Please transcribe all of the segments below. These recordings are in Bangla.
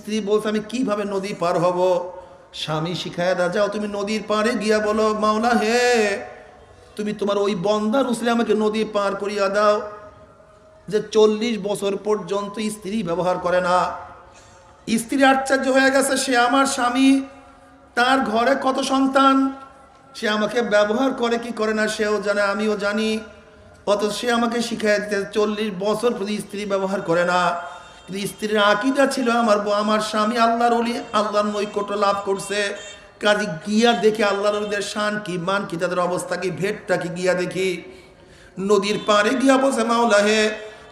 স্ত্রী বলছে আমি কিভাবে নদী পার হব। স্বামী শিখায় দা, যাও তুমি নদীর পাড়ে গিয়া বলো মাওলা হে, তুমি তোমার ওই বন্দা রুসলে আমাকে নদী পার করিয়া দাও, যে 40 বছর পর্যন্ত স্ত্রী ব্যবহার করে না। স্ত্রী আশ্চর্য হয়ে গেছে, সে আমার স্বামী, তার ঘরে কত সন্তান, সে আমাকে ব্যবহার করে কি করে না সেও জানে, আমিও জানি। অথচ সে আমাকে শিখাই দিতে 40 বছর প্রতি স্ত্রী ব্যবহার করে না। কিন্তু স্ত্রীর আকীদা ছিল আমার স্বামী আল্লাহর ওলি, আল্লাহর নৈকট্য লাভ করছে, কাজে গিয়া দেখি আল্লাহর ওলিদের শান কি, মান কি, তাদের অবস্থা কি, ভেটটা কি, গিয়া দেখি। নদীর পাড়ে গিয়া বলছে মাওলা হে,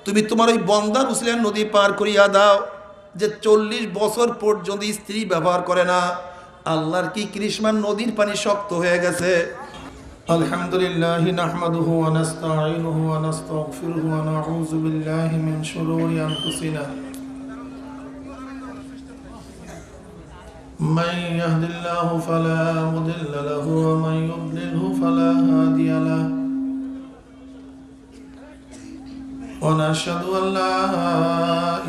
তুমি তোমার ওই বন্দা মুসলিম নদী পার করিয়া দাও, যে 40 বছর পর্যন্ত স্ত্রী ব্যবহার করে না। আল্লাহর কি কৃষ্ণার নদীর পানি শক্ত হয়ে গেছে। আলহামদুলিল্লাহ নাহমাদুহু ওয়া নাস্তাঈনুহু ওয়া নাস্তাগফিরুহু ওয়া নাউযু বিল্লাহি মিন শুরুরি আনফুসিনা মান ইয়াহদিল্লাহু ফালা মুদিল্লা লাহু ওয়া মান ইউদ্লিলহু ফালা হাদিয়া লাহু ওয়া নাশহাদু আন লা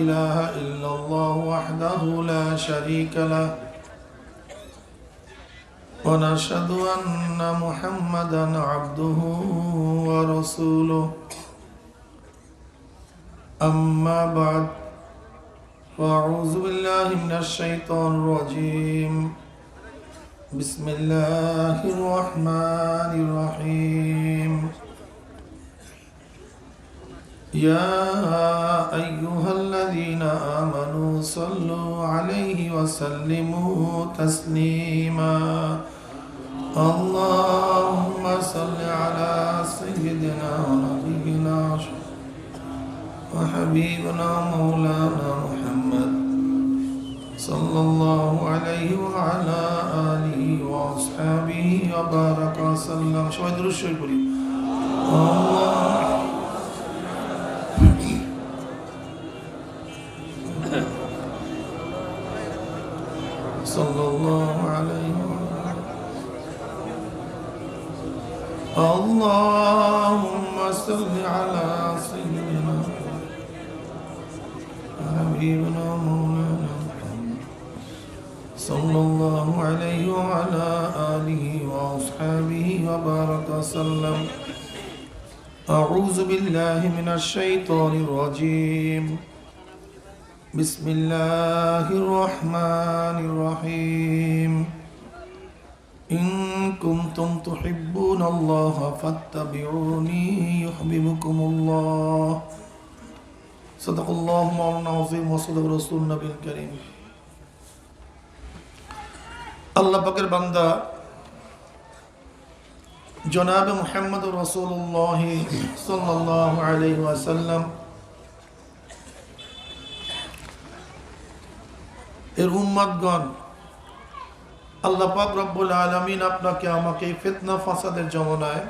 ইলাহা ইল্লাল্লাহু ওয়াহদাহু লা শারীকা লাহু ونشهد أن محمدا عبده ورسوله أما بعد فأعوذ بالله من الشيطان الرجيم بسم الله الرحمن الرحيم يا أيها الذين آمنوا صلوا عليه وسلموا تسليما اللهم صل على سيدنا ونبينا وحبيبنا مولانا محمد صلى الله عليه وعلى آله وأصحابه وبارك وسلم. شوي درود شوي بولي صلى الله عليه وسلم. اللهم صل على سيدنا حبيبنا مولانا محمد صلى الله عليه وعلى آله وأصحابه وبارك وسلم. أعوذ بالله من الشيطان الرجيم بسم الله الرحمن الرحيم إن كنتم تحبون الله فاتبعوني يحببكم الله صدق الله مولانا العظيم وصدق رسول النبي الكريم. আল্লাহ পাকের বান্দা জনাবে মুহাম্মদ রাসূলুল্লাহ সাল্লাল্লাহু আলাইহি ওয়াসাল্লাম এর উম্মতগণ, আল্লাহ পাক রব্বুল আলামিন আপনাকে আমাকে ফিতনা ফাসাদের জমানায়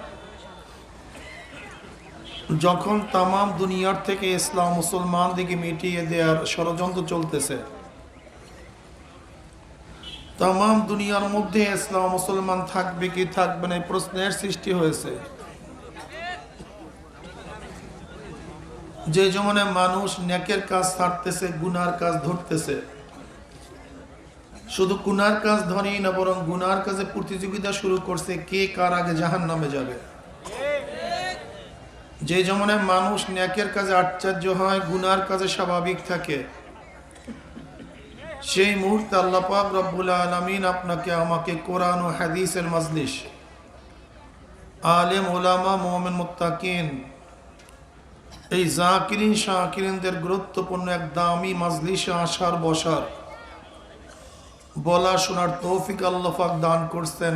যখন তামাম দুনিয়ার থেকে ইসলাম মুসলমান দিকে মিটিয়ে দেওয়ার ষড়যন্ত্র চলতেছে, তামাম দুনিয়ার মধ্যে ইসলাম মুসলমান থাকবে কি থাকবে না প্রশ্নের সৃষ্টি হয়েছে। যে জমানায় মানুষ নেকের কাজ ছাড়তেছে, গুনার কাজ ধরতেছে, শুধু গুনার কাজ ধরেই না বরং গুনার কাজে প্রতিযোগিতা শুরু করছে কে কার আগে জাহান্নামে যাবে। যে জমানায় মানুষ নেকের কাজে আশ্চর্য হয়, গুনার কাজে স্বাভাবিক থাকে, সেই মুহূর্তে আল্লাহ পাক রব্বুল আলামিন আপনাকে আমাকে কোরআন ও হাদিসের মাজলিস, আলেম ওলামা মুমিন মুত্তাকিন, এই জাকিরিন শাকিরিনদের গুরুত্বপূর্ণ এক দামি মাজলিসে আসার বসার বলা শোনার তৌফিক আল্লাহ পাক দান করছেন।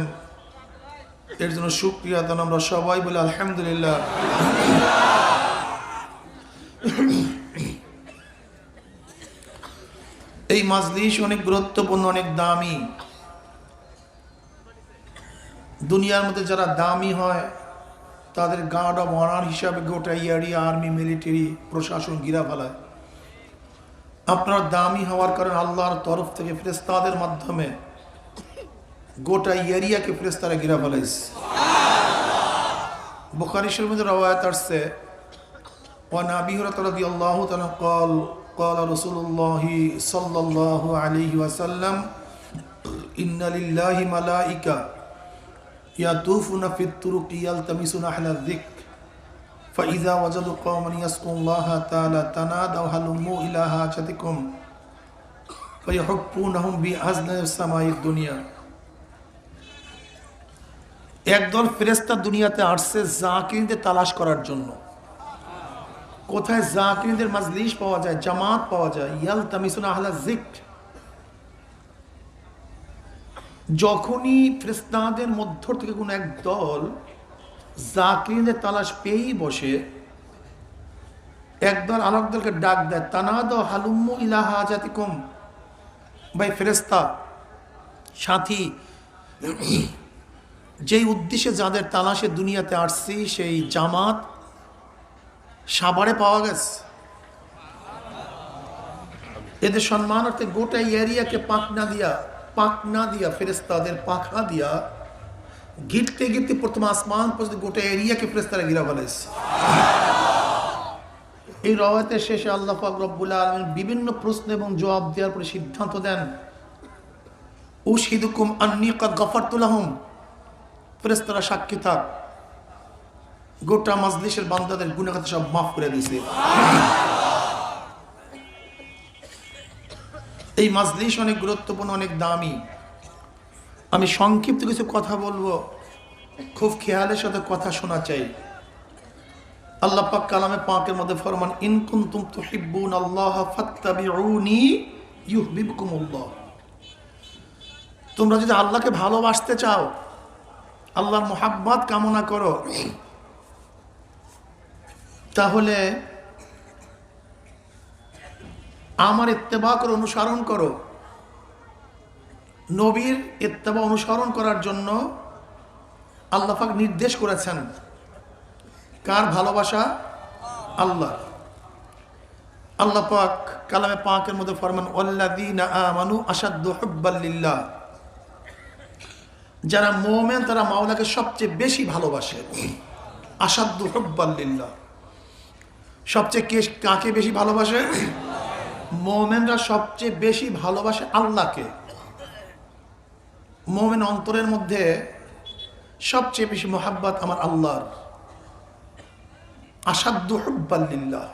এর জন্য শুকরিয়া দান আমরা সবাই বলি আলহামদুলিল্লাহ। এই মাজলিস অনেক গুরুত্বপূর্ণ, অনেক দামি। দুনিয়ার মধ্যে যারা দামি হয় তাদের গার্ড অব অনার হিসাবে গোটা এরিয়া, আর্মি, মিলিটারি, প্রশাসন ঘিরা ফেলায়। আপনার দামি হওয়ার কারণে আল্লাহর তরফ থেকে ফেরেশতাদের মাধ্যমে গোটা এরিয়াকে ফেরেশতারা ঘিরা ফেলাইছে। বুখারী শরীফের রওয়ায়াত আসছে, ওয়া আবি হুরায়রা রাদিয়াল্লাহু তাআলা قال قال رسول الله صلى الله عليه وسلم إن لله ملائكة يطوفون في الطرق يلتمسون أهل الذكر فإذا وجدوا قوما يذكرون الله تعالى تنادوا هلموا إلى حاجتكم فيحبونهم بأذن السماء الدنيا একদল ফেরেশতা দুনিয়াতে আসছে জাকিরদের তালাশ করার জন্য। কোথায় জাকিরদের মাজলিস পাওয়া যায়, জামাত পাওয়া যায়, ইয়ালতামিসুনা আহলা যিকর। যখনই ফেরেশতাদের মধ্য থেকে কোনো এক দল জাকিরদের তালাশ পেয়েই বসে, একদল আরেক দলকে ডাক দেয়, তানাদা হালুম্মু ইলা হাজাতিকুম, ভাই ফেরেশতা সাথী, যেই উদ্দেশ্যে যাদের তালাশে দুনিয়াতে আসছি সেই জামাত সাভারে পাওয়া গেছে। এদের সম্মানার্থে গোটা এরিয়াকে পাখনা দিয়া ফেরেশতাদের পাখা দিয়া গিরতে গিরতে প্রথম আসমান পর্যন্ত গোটা এরিয়াকে ফেরেশতারা ঘিরা ফেলেছে। এই রওয়ায়াতের শেষে আল্লাহ পাক রব্বুল আলামিন বিভিন্ন প্রশ্ন এবং জবাব দেওয়ার পরে সিদ্ধান্ত দেন, উশহিদুকুম আন্নী ক্বাদ গাফারতু লাহুম, ফেরেশতারা সাক্ষী থাক, গোটা মাজলিসের বান্দাদের গুনাহ খাতা সব মাফ করে দিয়েছে। এই মাজলিস অনেক গুরুত্বপূর্ণ, অনেক দামি। আমি সংক্ষিপ্ত কিছু কথা বলবো, খুব খেয়ালের সাথে কথা শোনা চাই। আল্লাহ পাক কালামে পাকের মধ্যে ফরমান, ইন কুনতুম তুহিব্বুনাল্লাহ ফাত্তাবিউনি ইউহিব্বুকুমুল্লাহ। তোমরা যদি আল্লাহকে ভালোবাসতে চাও, আল্লাহর মুহাব্বত কামনা করো, তাহলে আমার ইত্তেবা করো, অনুসরণ করো। নবীর ইত্তেবা অনুসরণ করার জন্য আল্লাহ পাক নির্দেশ করেছেন। কার ভালোবাসা? আল্লাহ। আল্লাহ পাক কালামে পাকের মধ্যে ফরমান, ওয়াল্লাযীনা আমানু আশাদ্দু হুব্বাল লিল্লাহ। যারা মুমিন তারা মাওলাকে সবচেয়ে বেশি ভালোবাসে। আশাদ্দু হুব্বাল লিল্লাহ, সবচেয়ে কাকে বেশি ভালোবাসে? মুমিনরা সবচেয়ে বেশি ভালোবাসে আল্লাহকে। মুমিন অন্তরের মধ্যে সবচেয়ে বেশি মুহাব্বত আমার আল্লাহর। আশাদ্দু হুব্বাল লিল্লাহ।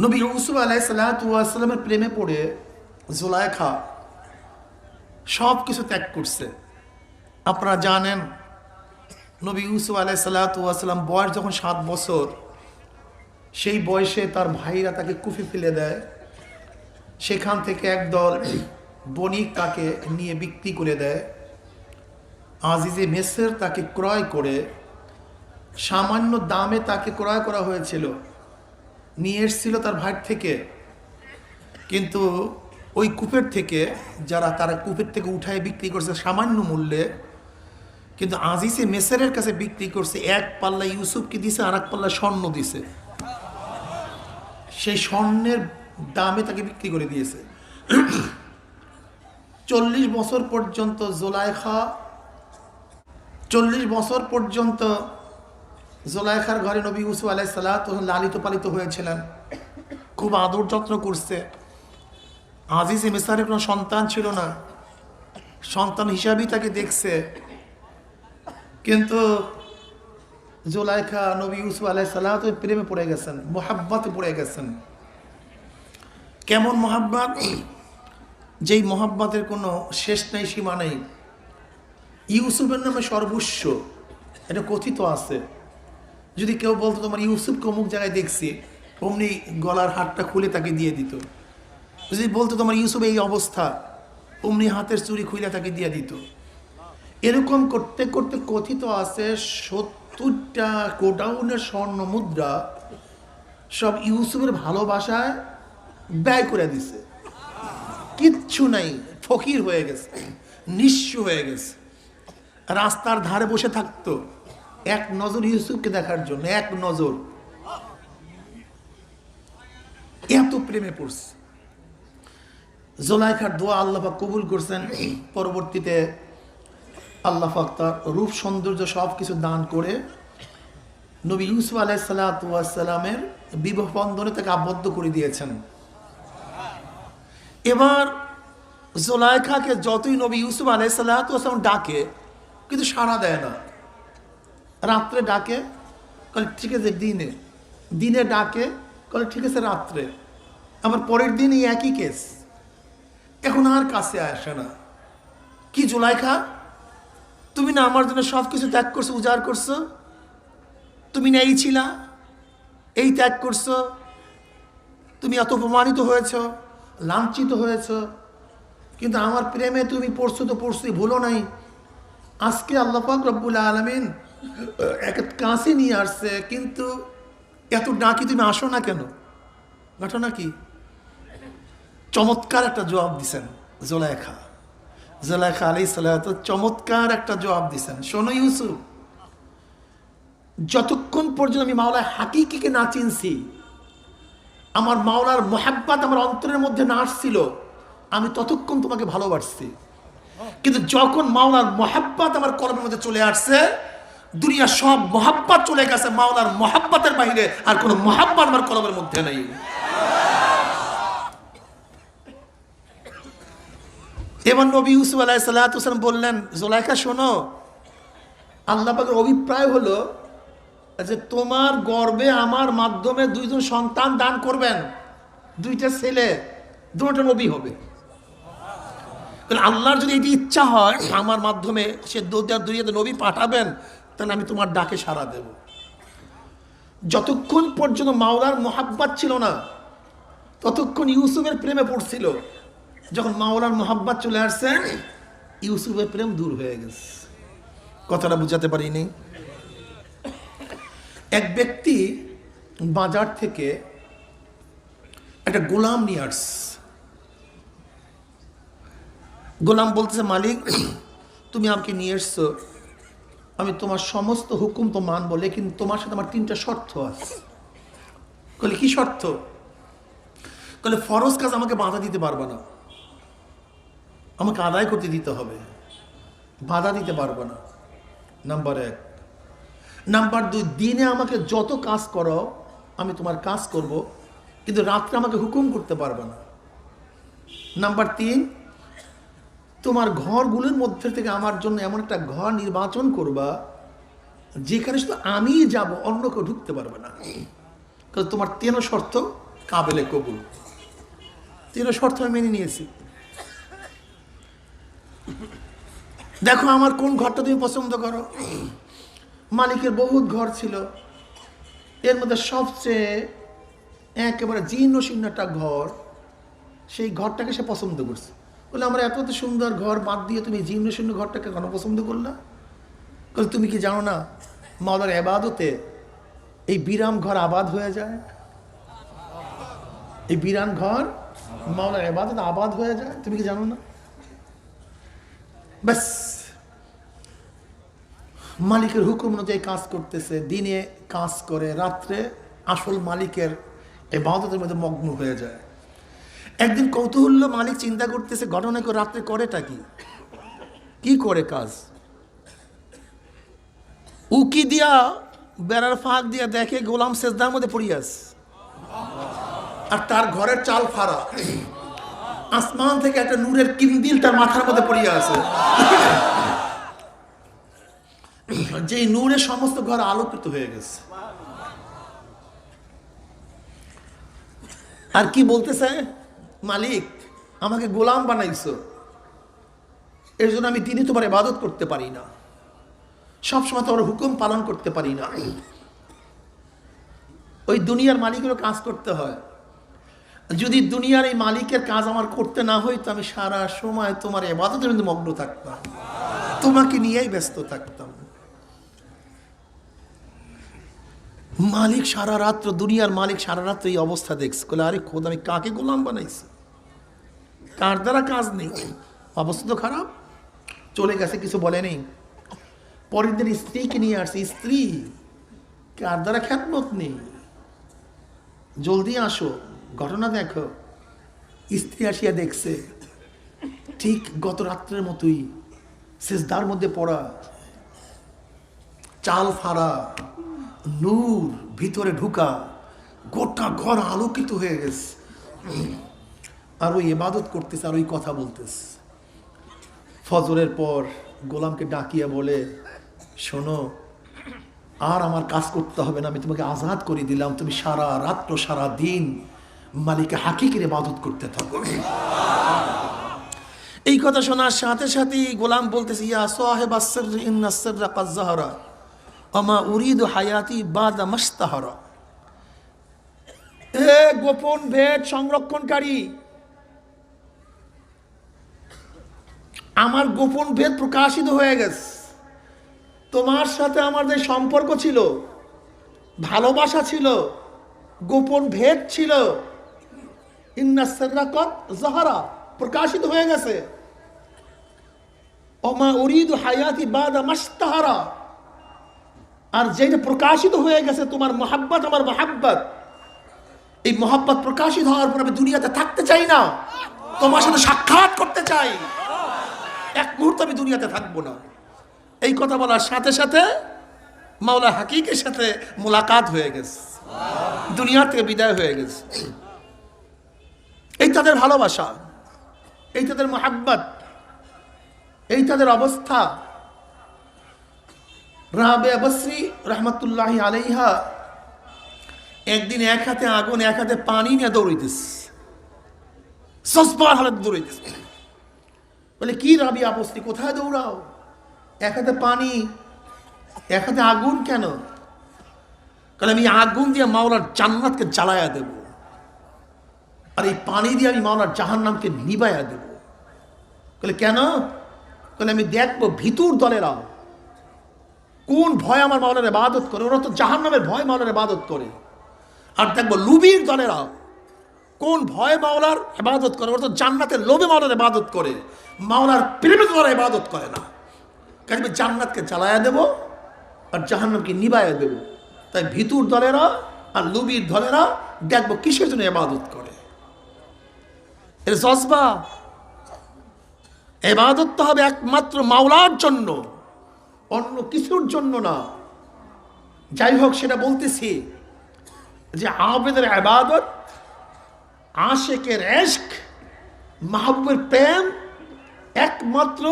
নবী ইউসুফ আলাইহিস সালাতু ওয়াস সালামের প্রেমে পড়ে জুলাইখা সব কিছু ত্যাগ করছে। আপনারা জানেন নবী ইউসুফ আলাইহিস সালাতু ওয়াস সালাম বয়স যখন 7 বছর, সেই বয়সে তার ভাইরা তাকে কুফি ফেলে দেয়। সেখান থেকে একদল বণিক তাকে নিয়ে বিক্রি করে দেয়। আজিজে মিসর তাকে ক্রয় করে, সামান্য দামে তাকে ক্রয় করা হয়েছিল, নিয়ে এসেছিল তার ভাই থেকে। কিন্তু ওই কূপের থেকে তারা কূপের থেকে উঠায় বিক্রি করছে সামান্য মূল্যে, কিন্তু আজিজে মিসরের কাছে বিক্রি করছে। এক পাল্লা ইউসুফকে দিছে, আর এক পাল্লা স্বর্ণ দিছে। সেই স্বর্ণের দামে তাকে বিক্রি করে দিয়েছে। 40 বছর পর্যন্ত জুলাইখা 40 বছর পর্যন্ত জুলাইখার ঘরে নবী ইউসুফ আলাইহিস সালাতু লালিত পালিত হয়েছিলেন, খুব আদর যত্ন করছে। আজিজে মিসরের কোনো সন্তান ছিল না, সন্তান হিসাবেই তাকে দেখছে। কিন্তু জুলাইখা নবী ইউসুফ আলাইহিস সালাতু প্রেমে পড়ে গেছেন, মুহাব্বতে পড়ে গেছেন। কেমন মুহাব্বত? যেই মুহাব্বতের কোনো শেষ নেই, সীমা নেই। ইউসুফের নামে সর্বস্ব, এটা কথিত আছে। যদি কেউ বলতো তোমার ইউসুফকে অমুক জায়গায় দেখছি, অমনি গলার হাতটা খুলে তাকে দিয়ে দিত। যদি বলতো তোমার ইউসুফ এই অবস্থা, অমনি হাতের চুড়ি খুলে তাকে দিয়ে দিত। এরকম করতে করতে কথিত আছে 70টা গোডাউনের স্বর্ণ মুদ্রা সব ইউসুফের ভালোবাসায় ব্যয় করে দিছে। কিচ্ছু নাই, ফকির হয়ে গেছে, নিঃস্ব হয়ে গেছে। রাস্তার ধারে বসে থাকতো এক নজর ইউসুফকে দেখার জন্য, এক নজর। এত প্রেমে পড়ছে। জুলাইখার দোয়া আল্লাহ পাক কবুল করছেন। পরবর্তীতে আল্লাহ পাক তার রূপ সৌন্দর্য সব কিছু দান করে নবী ইউসুফ আলাইহিস সালাতু ওয়াস সালামের বিবাহ বন্ধনে তাকে আবদ্ধ করে দিয়েছেন। এবার জোলাইখাকে যতই নবী ইউসুফ আলাইহিসসালাম ডাকে, কিন্তু সাড়া দেয় না। রাত্রে ডাকে, বলে ঠিক আছে দিনে, দিনে ডাকে, বলে ঠিক আছে রাত্রে, আবার পরের দিনই একই কেস। এখন আর কাছে আসে না। কি জোলাইখা, তুমি না আমার জন্য সব কিছু ত্যাগ করছো, উজাড় করছো, তুমি না এই ছিলা, এই ত্যাগ করছো, তুমি এত অপমানিত হয়েছ, লাঞ্ছিত হয়েছ, কিন্তু আমার প্রেমে তুমি পড়ছো তো পড়ছোই, ভুলো নাই। আজকে আল্লাহ পাক রব্বুল আলামিন এক কাছে নিয়ে আসছে, কিন্তু এত ডাকি তুমি আসো না কেন? ঘটনা কি? চমৎকার একটা জবাব দিছেন জোলাইখা। জোলাইখা আলাইহিসসালাতু চমৎকার একটা জবাব দিছেন, শোনো ইউসুফ, যতক্ষণ পর্যন্ত আমি মাওলা হাকিকিকে না চিনছি, আমার মাওলার মোহাব্বত আমার অন্তরের মধ্যে না আসছিল, আমি ততক্ষণ তোমাকে ভালোবাসছি। কিন্তু যখন মাওলার মোহাব্বত আমার কলমের মধ্যে চলে আসছে, দুনিয়ার সব মোহাব্বত চলে গেছে, মাওলার মোহাব্বতের বাইরে আর কোনো মোহাব্বত আমার কলমের মধ্যে নেই। এবার নবী ইউসুফ আলাইহিসসালাম বললেন, জোলাইখা শোনো, আল্লাহ পাকের অভিপ্রায় হলো যে তোমার গর্ভে আমার মাধ্যমে দুইজন সন্তান দান করবেন, দুইটা ছেলে, দুটো নবী হবে। আল্লাহর যদি এটি ইচ্ছা হয় আমার মাধ্যমে সে দুনিয়াতে নবী পাঠাবেন, তাহলে আমি তোমার ডাকে সাড়া দেব। যতক্ষণ পর্যন্ত মাওলার মোহাব্বত ছিল না, ততক্ষণ ইউসুফের প্রেমে পড়ছিল। যখন মাওলার মোহাব্বত চলে আসছে, ইউসুফের প্রেম দূর হয়ে গেছে। কথাটা বুঝাতে পারিনি? এক ব্যক্তি বাজার থেকে একটা গোলাম নিয়ে আসছে। গোলাম বলতেছে, মালিক তুমি আমাকে নিয়ে এসছো, আমি তোমার সমস্ত হুকুম তো মানবো, লেকিন তোমার সাথে আমার 3টা শর্ত আছে। বলে কি শর্ত? বলে ফরজ কাজ আমাকে বাধা দিতে পারবে না, আমাকে আদায় করতে দিতে হবে, বাধা দিতে পারবে না, নাম্বার 1। নাম্বার 2, দিনে আমাকে যত কাজ করো আমি তোমার কাজ করব, কিন্তু রাত্রে আমাকে হুকুম করতে পারবে না। নাম্বার 3, তোমার ঘরগুলোর মধ্যে থেকে আমার জন্য এমন একটা ঘর নির্বাচন করবা যেখানে শুধু আমিই যাব, অন্য কেউ ঢুকতে পারবে না। কারণ তোমার 3 শর্ত কাবেলে কবুল। 3 শর্ত আমি মেনে নিয়েছি। দেখো আমার কোন ঘরটা তুমি পছন্দ করো। মালিকের বহুত ঘর ছিল, এর মধ্যে সবচেয়ে একেবারে জীর্ণ শীর্ণ একটা ঘর, সেই ঘরটাকে সে পছন্দ করছে। বলে আমার এত সুন্দর ঘর বাদ দিয়ে তুমি জীর্ণ শীর্ণ ঘরটাকে কেন পছন্দ করলা? বলে তুমি কি জানো না মাওলার ইবাদতে এই বিরাম ঘর আবাদ হয়ে যায়, এই বিরান ঘর মাওলার ইবাদতে আবাদ হয়ে যায়, তুমি কি জানো না? ব্যাস, মালিকের হুকুম অনুযায়ী কাজ করতেছে, দিনে কাজ করে, রাত্রে আসল মালিকের ইবাদতের মধ্যে মগ্ন হয়ে যায়। একদিন কৌতূহল, মালিক চিন্তা করতেছে ঘটনা করে রাত্রে করেটা কি করে কাজ। উকি দিয়া বেড়ার ফাঁক দিয়া দেখে গোলাম সেজদার মধ্যে পড়িয়াস, আর তার ঘরের চাল ফাড়া, আসমান থেকে একটা নূরের কিন্দিল তার মাথার মধ্যে পড়িয়া আছে, যে নূরে সমস্ত ঘর আলোকিত হয়ে গেছে। আর কি বলতেছে, মালিক আমাকে গোলাম বানাইছো, এর জন্য আমি দিনে তোমার ইবাদত করতে পারি না, সবসময় তোমার হুকুম পালন করতে পারি না। ওই দুনিয়ার মালিকেরও কাজ করতে হয়। যদি দুনিয়ার এই মালিকের কাজ আমার করতে না হইতো, আমি সারা সময় তোমার ইবাদতের মধ্যে মগ্ন থাকতাম, তোমাকে নিয়েই ব্যস্ত থাকতাম। মালিক সারা রাত্র, দুনিয়ার মালিক সারা রাত্র এই অবস্থা দেখছে, বলে আরে খোদ আমি কাকে গোলাম বানাইছি, কার দ্বারা কাজ নেই, অবস্থা তো খারাপ। চলে গেছে, কিছু বলে নেই। পরের দিন স্ত্রীকে নিয়ে আসছে, স্ত্রী কার দ্বারা খ্যাতমত নেই, জলদি আসো, ঘটনা দেখো। স্ত্রী আসিয়া দেখছে ঠিক গত রাত্রের মতোই, সিজদার মধ্যে পড়া, চাল ফাড়া, নূর ভিতরে ঢুকা, গোটা ঘর আলোকিত হয়ে গেছে, আর ওই ইবাদত করতেছে আর ওই কথা বলতেছে। ফজরের পর গোলামকে ডাকিয়া বলে, শোনো, আর আমার কাজ করতে হবে না, আমি তোমাকে আজাদ করে দিলাম, তুমি সারা রাত্র সারা দিন মালিকে হাকিকের ইবাদত করতে থাকো। এই কথা শোনার সাথে সাথেই গোলাম বলতেছে, ইয়া সাহেবাস সিররি ইন্নাস সিররা কাদ যাহারা আমা উরিদু হায়াতি বাদা মাস্তাহারা। এ গোপন ভেদ সংরক্ষণকারী, আমার গোপন ভেদ প্রকাশিত হয়ে গেছে। তোমার সাথে আমার যে সম্পর্ক ছিল, ভালোবাসা ছিল, গোপন ভেদ ছিল, ইন্নাস সিররা কাদ যাহারা, প্রকাশিত হয়ে গেছে। ওমা উরিদু হায়াতি বাদা মাস্তাহারা, আর যেটা প্রকাশিত হয়ে গেছে তোমার মোহাব্বত আমার মোহাব্বত, এই মোহাব্বত প্রকাশিত হওয়ার পর আমি দুনিয়াতে থাকতে চাই না, তোমার সাথে সাক্ষাৎ করতে চাই, এক মুহূর্ত আমি দুনিয়াতে থাকবো না। এই কথা বলার সাথে সাথে মাওলা হাকিকের সাথে মোলাকাত হয়ে গেছে, দুনিয়া থেকে বিদায় হয়ে গেছে। এই তাদের ভালোবাসা, এই তাদের মোহাব্বত, এই তাদের অবস্থা। রাবেয়া বসরি রহমতুল্লাহি আলাইহা একদিন এক হাতে আগুন এক হাতে পানি নিয়ে দৌড়াইতেছে, সসবার হালত দৌড়াইতেছে। বলে, কি রাবিয়া বসরি, কোথায় দৌড়াও? এক হাতে পানি এক হাতে আগুন কেন? কারণ আমি আগুন দিয়ে মাওলার জান্নাতকে জ্বালায়া দেব, আর এই পানি দিয়ে আমি মাওলার জাহান্নামকে নিবাইয়া দেব। বলে, কেন? বলে, আমি দেখবো ভিতর দলেরা কোন ভয় আমার মাওলার ইবাদত করে, ওরা তো জাহান্নামের ভয় মাওলার ইবাদত করে। আর দেখবো লুবির দলেরা কোন ভয় মাওলার ইবাদত করে, ওরা তো জান্নাতের লোভে মাওলার ইবাদত করে, মাওলার প্রেমে তো ওরা ইবাদত করে না। কাজে আমি জান্নাতকে জ্বালায়া দেব আর জাহান্নামকে নিবাইয়া দেব। তাই ভিতর দলেরা আর লুবির দলেরা দেখবো কিসের জন্য ইবাদত করে। এর জজবা, ইবাদত তো হবে একমাত্র মাওলার জন্য, অন্য কিছুর জন্য না। যাই হোক, সেটা বলতেছি যে আবেদের ইবাদত, আশিকের ইশক, মাহবুবের প্রেম একমাত্র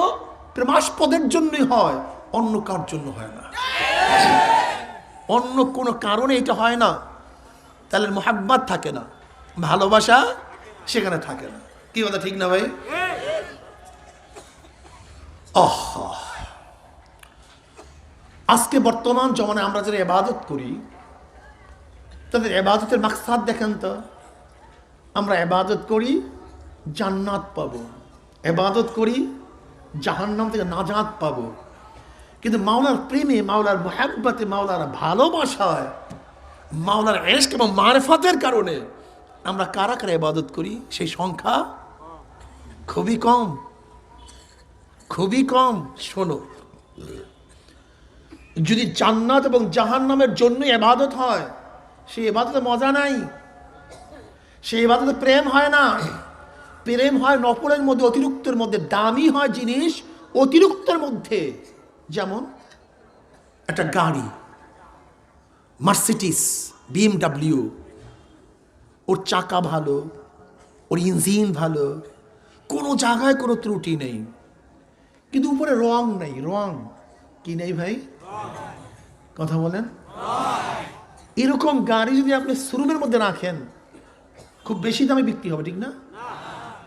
প্রেমাস্পদের জন্যই হয়, অন্য কার জন্য হয় না। অন্য কোনো কারণে এটা হয় না, তাহলে মোহাব্বত থাকে না, ভালোবাসা সেখানে থাকে না। কি কথা ঠিক না ভাই? আজকে বর্তমান জমানায় আমরা যারা ইবাদত করি, তাদের ইবাদতের মাকসাদ দেখেন তো। আমরা ইবাদত করি জান্নাত পাবো, ইবাদত করি জাহান্নাম থেকে নাজাত পাবো। কিন্তু মাওলার প্রেমে, মাওলার মুহাব্বতে, মাওলার ভালোবাসায়, মাওলার ইশক এবং মারিফতের কারণে আমরা কারা কারা ইবাদত করি, সেই সংখ্যা খুবই কম, খুবই কম। শোনো, যদি জান্নাত এবং জাহান্নামের জন্য ইবাদত হয়, সেই ইবাদতে মজা নাই, সেই ইবাদতে প্রেম হয় না। প্রেম হয় নফলের মধ্যে, অতিরিক্তের মধ্যে। দামি হয় জিনিস অতিরিক্তের মধ্যে। যেমন একটা গাড়ি, মার্সিডিস, BMW, ওর চাকা ভালো, ওর ইঞ্জিন ভালো, কোনো জায়গায় কোনো ত্রুটি নেই, কিন্তু উপরে রং নেই। রং কি নেই ভাই? কথা বলেন। এরকম গাড়ি যদি আপনি শোরুমের মধ্যে রাখেন, খুব বেশি দামে বিক্রি হবে, ঠিক না?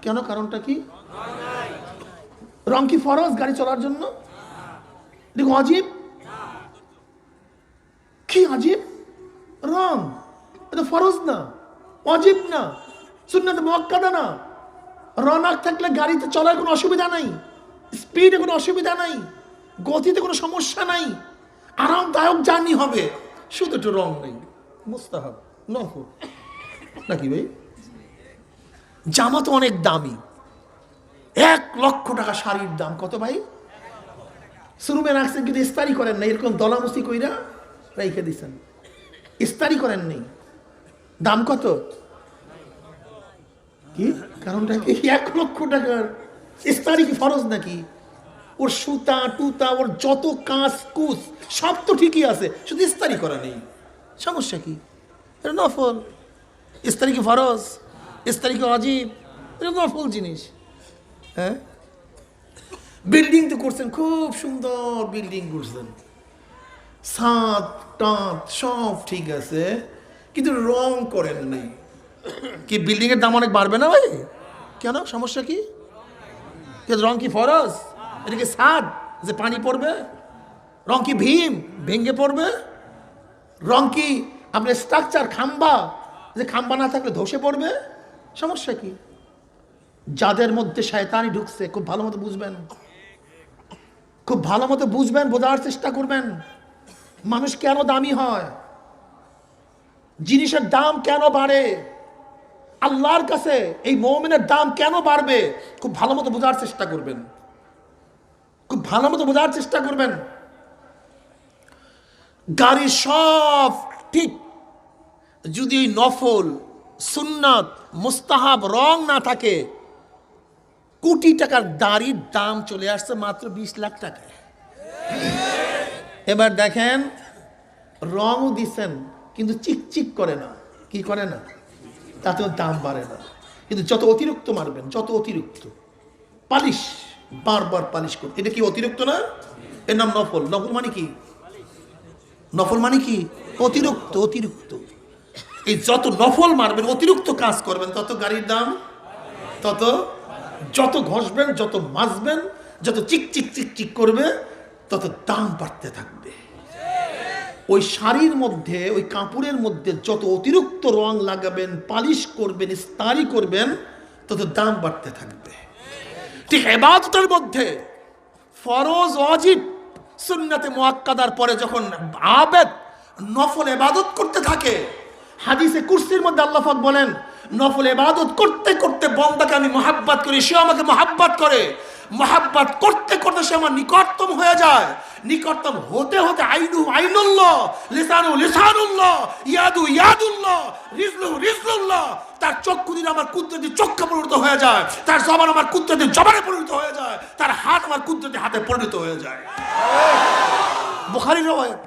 কেন? কারণটা কি? রং কি ফরজ গাড়ি চলার জন্য? দেখো, অজীব। কি অজীব? রং এটা ফরজ না, অজীব না, সুন্নাত মুআক্কাদা না। রং না থাকলে গাড়িতে চলার কোনো অসুবিধা নাই, স্পিডে কোনো অসুবিধা নাই, গতিতে কোনো সমস্যা নাই, আরামদায়ক জার্নি হবে। শুধু একটু রং নেই, মুস্তাহাব নফল নাকি ভাই? জামা তো অনেক দামি, 1 লক্ষ টাকা শাড়ির দাম। কত ভাই? শোরুমে রাখছেন কিন্তু ইস্তারি করেন না, এরকম দলামুসি কইরা রেখে দিচ্ছেন, ইস্তারি করেন নেই। দাম কত? কি কারণটা কি? 1 লক্ষ টাকার ইস্তারি কি ফরজ নাকি? ওর সুতা টুতা, ওর যত কাজ কুচ সব তো ঠিকই আছে, শুধু ইস্তারি করা নেই। সমস্যা কি? এটা নফল। ইস্তারি কি ফরজ, ইস্তারি কি ওয়াজিব, এটা নফল জিনিস। হ্যাঁ, বিল্ডিং তো করছেন, খুব সুন্দর বিল্ডিং করছেন, ছাদ টাঁত সব ঠিক আছে, কিন্তু রং করেন নাই। কি বিল্ডিং এর দাম অনেক বাড়বে না ভাই? কেন, সমস্যা কি? রং কি ফরজ? এটা কি ছাদ যে পানি পড়বে? রং কি ভীম ভেঙ্গে পড়বে? রং কি আপনার স্ট্রাকচার খাম্বা, যে খাম্বা না থাকলে ধসে পড়বে? সমস্যা কি? যাদের মধ্যে শয়তানি ঢুকছে খুব ভালো মতো বুঝবেন, খুব ভালো মতো বুঝবেন, বোঝার চেষ্টা করবেন। মানুষ কেন দামি হয়, জিনিসের দাম কেন বাড়ে, আল্লাহর কাছে এই মুমিনের দাম কেন বাড়বে, খুব ভালো মতো বোঝার চেষ্টা করবেন, খুব ভালো মতো বোঝার চেষ্টা করবেন। গাড়ি সব ঠিক, যদি এই নফল সুন্নাত মুস্তাহাব রং না থাকে, কোটি টাকার গাড়ির দাম চলে আসছে মাত্র 20 লাখ টাকায়। এবার দেখেন, রংও দিচ্ছেন কিন্তু চিকচিক করে না, কি করে না, তাতেও দাম বাড়ে না। কিন্তু যত অতিরিক্ত মারবেন, যত অতিরিক্ত পালিশ, বারবার পালিশ করবে, এটা কি অতিরিক্ত না? এর নাম নফল। নফল মানে কি? নফল মানে কি? অতিরিক্ত। অতিরিক্ত এই যত নফল মারবেন, অতিরিক্ত কাজ করবেন, তত গাড়ির দাম, তত যত ঘষবেন, যত মাজবেন, যত চিকচিক চিকচিক করবে, তত দাম বাড়তে থাকবে। ওই শাড়ির মধ্যে, ওই কাপড়ের মধ্যে যত অতিরিক্ত রং লাগাবেন, পালিশ করবেন, ইস্তারি করবেন, তত দাম বাড়তে থাকবে। ঠিক ইবাদতের মধ্যে ফরজ, ওয়াজিব, সুন্নাতে মুআক্কাদার পরে যখন আবেদ নফল ইবাদত করতে থাকে, হাদিসে কুরসির মধ্যে আল্লাহ পাক বলেন, নফল ইবাদত করতে করতে বান্দাকে আমি মহব্বত করি, সে আমাকে মহব্বত করে, মহব্বত করতে করতে সে আমার নিকটতম হয়ে যায়, নিকটতম হতে হতে আইনু আইনুল্লাহ, লিসানু লিসানুল্লাহ, ইয়াদু ইয়াদুল্লাহ, রিজলু রিজলুল্লাহ, তার চক্ষু দিন আমার কুদরতি চক্ষে পরিণত হয়ে যায়, তার জবান আমার কুদরতি জবানে পরিণত হয়ে যায়, তার হাত আমার কুদরতি হাতে পরিণত হয়ে যায়। বুখারীর রওয়ায়াত,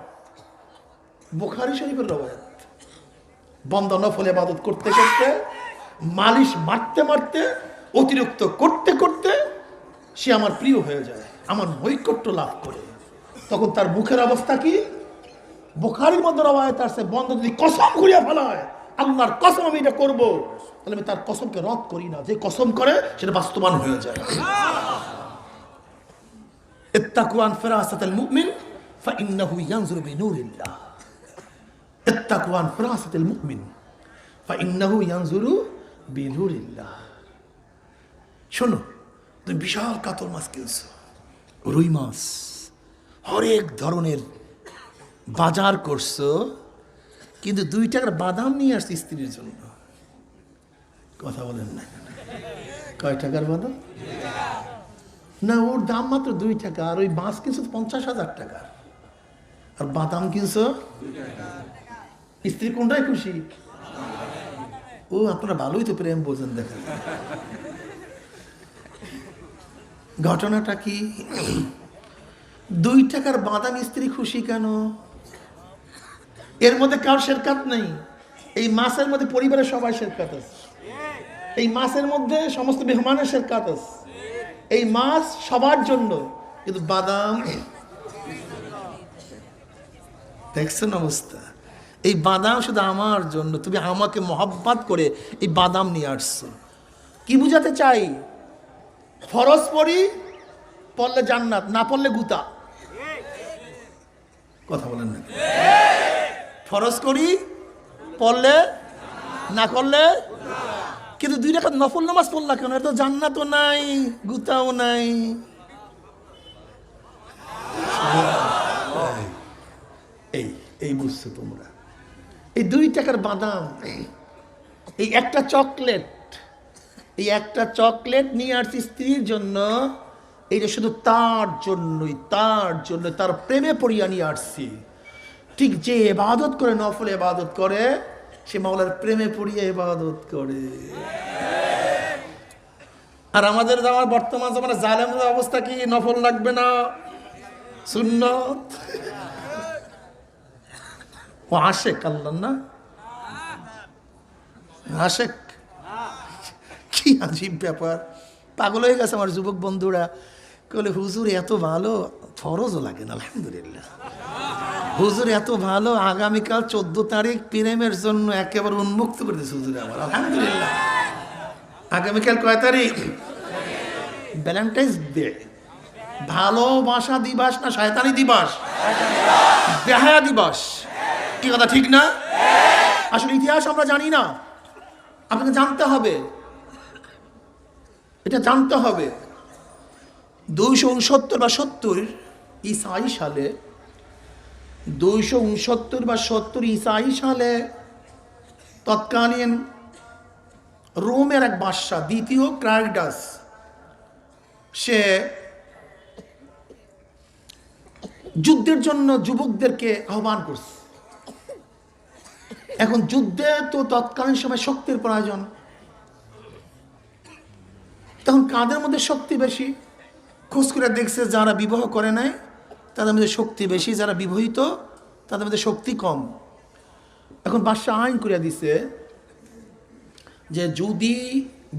বুখারী শরীফের রওয়ায়াত। বান্দা নফল ইবাদত করতে করতে, মালিশ মারতে মারতে, অতিরিক্ত করতে করতে সে আমার প্রিয় হয়ে যায়, আমার নৈকট্য লাভ করে। তখন তার মুখের অবস্থা কি? বুখারীর মধ্যে রওয়ায়াত আছে, বান্দা যদি কসম করিয়া ফেলায়, আল্লাহর কসম আমি এটা করবো, তাহলে আমি তার কসমকে রদ করি না, যে কসম করে সেটা বাস্তবায়ন হয়ে যায়। ইত্তাকু আন ফিরাসাতিল মুমিন ফাইন্নাহু ইয়ানজুরু বিনুরিল্লাহ। ইত্তাকু আন ফিরাসাতিল মুমিন ফাইন্নাহু ইয়ানজুরু বিনুরিল্লাহ। শোনো, তুমি বিশাল কাতল মাছ কিনছো, রুই মাছ, হরেক ধরনের বাজার করছো, কিন্তু 2 টাকার বাদাম নিয়ে আসছি স্ত্রীর জন্য। কথা বলেন না, কয় টাকার বাদাম? না, ওর দাম মাত্র 2 টাকা, আর ওই মাছ কিনছো 50,000 টাকা, আর বাদাম কিনছো। স্ত্রী কোনটাই খুশি? ও, আপনারা ভালোই তো প্রেম বোঝেন। দেখেন ঘটনাটা কি? 2 টাকার বাদাম স্ত্রী খুশি কেন? এর মধ্যে কার শেরকাত নেই, এই মাছের মধ্যে পরিবারের সবাই শেরকাত আছে, এই মাছের মধ্যে সমস্ত মেহমানের শেরকাত আছে, এই মাছ সবার জন্য, কিন্তু বাদাম, দেখছেন অবস্থা? এই বাদাম শুধু আমার জন্য, তুমি আমাকে মহব্বত করে এই বাদাম নিয়ে আসছো। কি বুঝাতে চাই? ফরজ পড়ি, পড়লে জান্নাত, না পড়লে গুতা। কথা বলেন না? ফরজ করি, পড়লে, না করলে, কিন্তু 2 রাকাত নফল নামাজ পড়লা কেন? এত জান্নাতও নাই, গুতাও নাই। এই বুঝছো তোমরা? এই 2 টাকার বাদাম, এই একটা চকলেট, এই একটা চকলেট নিয়ে আসছি স্ত্রীর জন্য, এইটা শুধু তার জন্যই, তার জন্য, তার প্রেমে পড়িয়া নিয়ে আসছি। ঠিক যে ইবাদত করে, নফল ইবাদত করে, সে মাওলার প্রেমে পড়িয়া ইবাদত করে। আর আমাদের বর্তমান জামানা জালেমদের অবস্থা কি? নফল লাগবে না, সুন্নত। ও আশেক আল্লাহ না, আশেক, কি আজীব ব্যাপার। পাগল হয়ে গেছে আমার যুবক বন্ধুরা। বলে হুজুর এত ভালো, ফরজও লাগে না আলহামদুলিল্লাহ। হুজুর এত ভালো, আগামীকাল 14 তারিখ প্রেমের জন্য একেবারে উন্মুক্ত করে দিয়েছে হুজুর আমার, আলহামদুলিল্লাহ। আগামীকাল কয় তারিখ? Valentine's day. ভালোবাসা দিবস না শয়তানি দিবস? বেহায়া দিবস। কি কথা ঠিক না? আসলে ইতিহাস আমরা জানি না, আপনাকে জানতে হবে, এটা জানতে হবে। 269 বা 70 ঈসাই সালে, 269 বা 70 ঈসাই সালে তৎকালীন রোমের এক বাদশা দ্বিতীয় ক্লাউডিয়াস, সে যুদ্ধের জন্য যুবকদেরকে আহ্বান করছে। এখন যুদ্ধে তো তৎকালীন সময় শক্তির প্রয়োজন। তখন কাদের মধ্যে শক্তি বেশি? খোঁজ করে দেখছে যারা বিবাহ করে নাই তাদের মধ্যে শক্তি বেশি, যারা বিবাহিত তাদের মধ্যে শক্তি কম। এখন বাদশা আইন করে দিছে যে যদি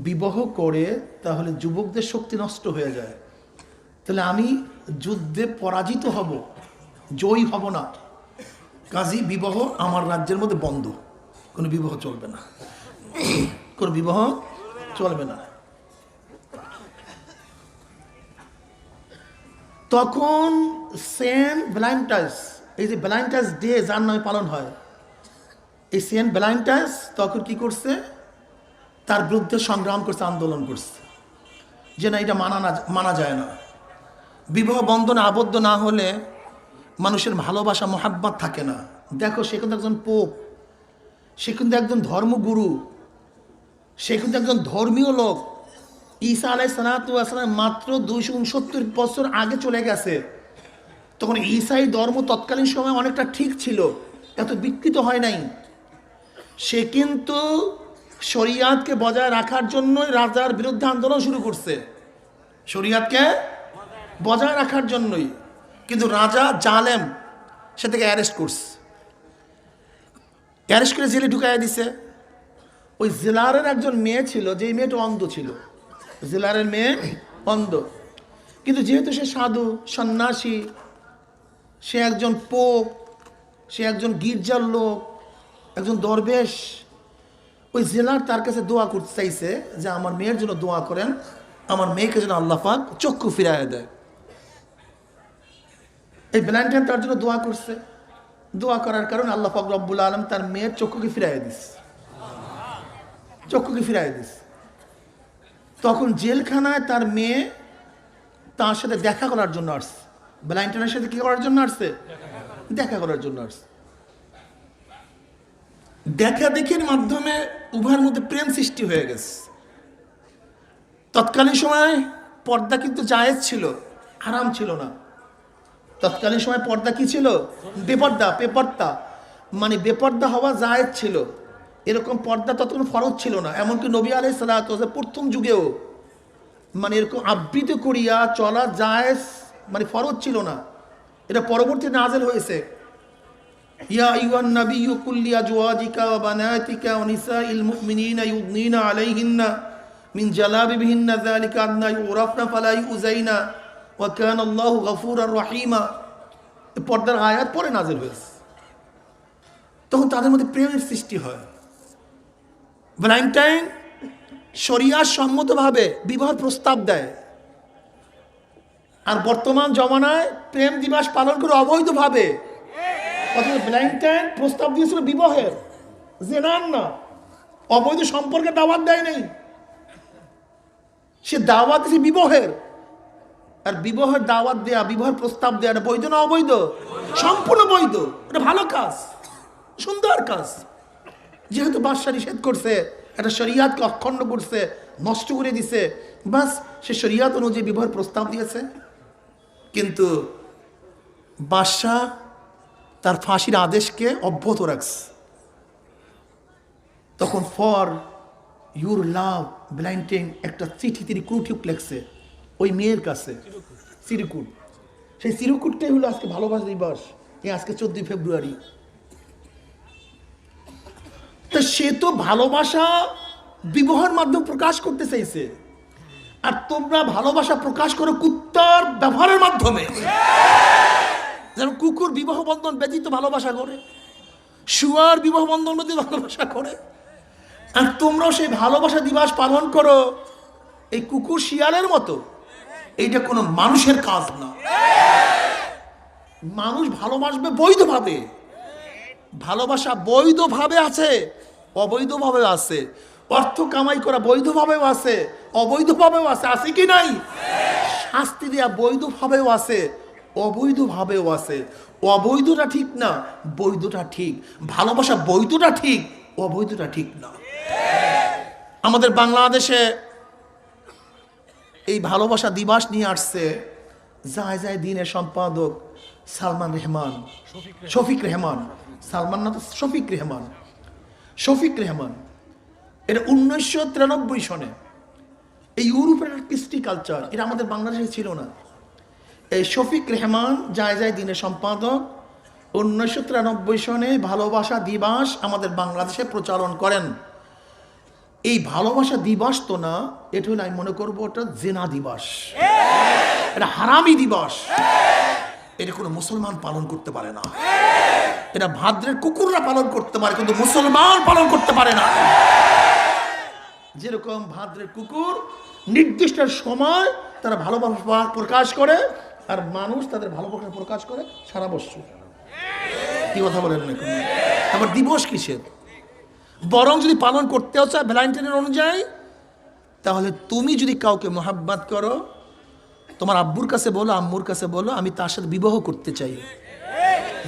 বিবাহ করে তাহলে যুবকদের শক্তি নষ্ট হয়ে যায়, তাহলে আমি যুদ্ধে পরাজিত হব, জয়ী হব না। কাজী বিবাহ আমার রাজ্যের মধ্যে বন্ধ, কোনো বিবাহ চলবে না, কোনো বিবাহ চলবে না। তখন সেন্ট ভ্যালেন্টাইন্স, এই যে ভ্যালেন্টাইন্স ডে যার নামে পালন হয়, এই সেন্ট ভ্যালেন্টাইন্স তখন কি করছে? তার বিরুদ্ধে সংগ্রাম করছে, আন্দোলন করছে যে না, এটা মানা যায় না। বিবাহ বন্ধনে আবদ্ধ না হলে মানুষের ভালোবাসা মোহাব্বত থাকে না। দেখো, সে কিন্তু একজন পোপ, সে কিন্তু একজন ধর্মগুরু, সে কিন্তু একজন ধর্মীয় লোক। ঈসা আলাইহিসসালাম মাত্র 269 বছর আগে চলে গেছে। তখন ঈসাই ধর্ম তৎকালীন সময় অনেকটা ঠিক ছিল, এত বিকৃত হয় নাই। সে কিন্তু শরিয়াতকে বজায় রাখার জন্যই রাজার বিরুদ্ধে আন্দোলন শুরু করছে, শরিয়াতকে বজায় রাখার জন্যই। কিন্তু রাজা জালেম, সে থেকে অ্যারেস্ট করছে, অ্যারেস্ট করে জেলে ঢুকাইয়া দিছে। ওই জেলারের একজন মেয়ে ছিল, যেই মেয়েটা অন্ধ ছিল, জেলারের মেয়ে অন্ধ, কিন্তু যেহেতু সে সাধু সন্ন্যাসী, সে একজন পোপ, সে একজন গির্জার লোক, একজন দরবেশ, ওই জেলার তার কাছে দোয়া করতে চাইছে যে আমার মেয়ের জন্য দোয়া করেন, আমার মেয়েকে যেন আল্লাহ পাক চক্ষু ফিরাইয়া দেয়। এই ভ্যালেন্টাইন তার জন্য দোয়া করছে। দোয়া করার কারণে আল্লাহ পাক রব্বুল আলম তার মেয়ের চক্ষুকে ফিরাইয়া দিস, চক্ষুকে ফিরাইয়া দিস। তখন জেলখানায় তার মেয়ে তার সাথে দেখা করার জন্য আসছে। ভ্যালেন্টাইনের সাথে কি করার জন্য আসছে? দেখা করার জন্য আসছে। দেখা দেখির মাধ্যমে উভয়ের মধ্যে প্রেম সৃষ্টি হয়ে গেছে। তৎকালীন সময় পর্দা কিন্তু জায়েজ ছিল, হারাম ছিল না। তৎকালীন সময় পর্দা কি ছিল? বেপর্দা, বেপর্দা মানে বেপর্দা হওয়া জায়েজ ছিল। এরকম পর্দা ততক্ষণ ফরজ ছিল না। এমনকি নবী আলাইহিস সালাতু ওয়াস সালাম প্রথম যুগেও মানে এরকম আবৃত করিয়া চলা জায়েজ মানে ফরজ ছিল না, এটা পরবর্তী নাযিল হয়েছে। ইয়া আইয়ুহান নাবিয়্যু কুল লিআজওয়াজিকা ওয়া বানাতিকা ওয়া নিসাইল মুমিনিনা ইউদনিনা আলাইহিন্না মিন জালাবিবিহিন্না যালিকা আদনা ইউরাফনা ফালা ইউযাইনা ওয়া কানা আল্লাহু গফুরার রহিমা। এই পর্দার আয়াত পরে নাযিল হয়েছে। তখন তাদের মধ্যে প্রেমের সৃষ্টি হয়। ভ্যালেন্টাইন শরিয়াত সম্মতভাবে বিবাহ প্রস্তাব দেয়, আর বর্তমান জমানায় প্রেম দিবস পালন করে অবৈধভাবে। অথচ ভ্যালেন্টাইন প্রস্তাব দিয়েছিল বিবাহের, জেনার না, অবৈধ সম্পর্কে দাওয়াত দেয় নাই, সে দাওয়াত দিয়েছে বিবাহের। আর বিবাহের দাওয়াত দেয়া, বিবাহের প্রস্তাব দেয়া, এটা বৈধ না অবৈধ? সম্পূর্ণ বৈধ। এটা ভালো কাজ, সুন্দর কাজ। যেহেতু বাদশা নিষেধ করছে, একটা শরিয়াতকে অখণ্ড করছে, নষ্ট করে দিছে, বাস সে শরিয়াত অনুযায়ী বিবাহের প্রস্তাব দিয়েছে। কিন্তু বাদশা তার ফাঁসির আদেশকে অব্যাহত রাখছে। তখন ফর ইউর লাভ ভ্যালেন্টাইন একটা চিঠি তিনি ক্রুটিক লেখছে ওই মেয়ের কাছে, চিরকুট। সেই চিরকুটটাই হলো আজকে ভালোবাসা দিবস, এই আজকে 14 ফেব্রুয়ারি। তো তা সে তো ভালোবাসা বিবাহের মাধ্যমে প্রকাশ করতে চাইছে, আর তোমরা ভালোবাসা প্রকাশ করো কুত্তার ব্যবহারের মাধ্যমে। যেমন কুকুর বিবাহ বন্ধন ব্যতীত ভালোবাসা করে, শুয়ার বিবাহ বন্ধন ব্যতীত ভালোবাসা করে, আর তোমরাও সেই ভালোবাসা দিবস পালন করো এই কুকুর শিয়ালের মতো। এইটা কোনো মানুষের কাজ না। মানুষ ভালোবাসবে বৈধভাবে, ভালোবাসা বৈধভাবে আছে, অবৈধভাবেও আছে। অর্থ কামাই করা বৈধভাবেও আছে, অবৈধভাবেও আছে, আছে কি নাই? শাস্তি দেওয়া বৈধভাবেও আছে, অবৈধভাবেও আছে। অবৈধটা ঠিক না, বৈধটা ঠিক। ভালোবাসা বৈধটা ঠিক, অবৈধটা ঠিক না। আমাদের বাংলাদেশে এই ভালোবাসা দিবস নিয়ে আসছে যায় যায় দিনের সম্পাদক সালমান রেহমান, শফিক রেহমান, সালমান না তো শফিক রেহমান, শফিক রেহমান। এটা 1993 সনে এই ইউরোপের কৃষ্টি কালচার, এটা আমাদের বাংলাদেশে ছিল না। এই শফিক রেহমান যায় যায় দিনের সম্পাদক 1993 সনে ভালোবাসা দিবস আমাদের বাংলাদেশে প্রচলন করেন। এই ভালোবাসা দিবস তো না, এটা হলে আমি মনে করবো ওটা জেনা দিবস, এটা হারামি দিবস। এটা কোনো মুসলমান পালন করতে পারে না। এটা ভাদ্রের কুকুররা পালন করতে পারে, কিন্তু মুসলমান পালন করতে পারে না। যেরকম ভাদ্রের কুকুর নির্দিষ্ট সময় তারা ভালোবাসা প্রকাশ করে, আর মানুষ তাদের ভালোবাসা প্রকাশ করে সারা বছর। কি কথা বলেন না? আবার দিবস কিসের? বরং যদি পালন করতেও চায় ভ্যালেন্টাইনের অনুযায়ী, তাহলে তুমি যদি কাউকে মোহাব্বত করো, তোমার আব্বুর কাছে বলো, আম্মুর কাছে বলো, আমি তার সাথে বিবাহ করতে চাই।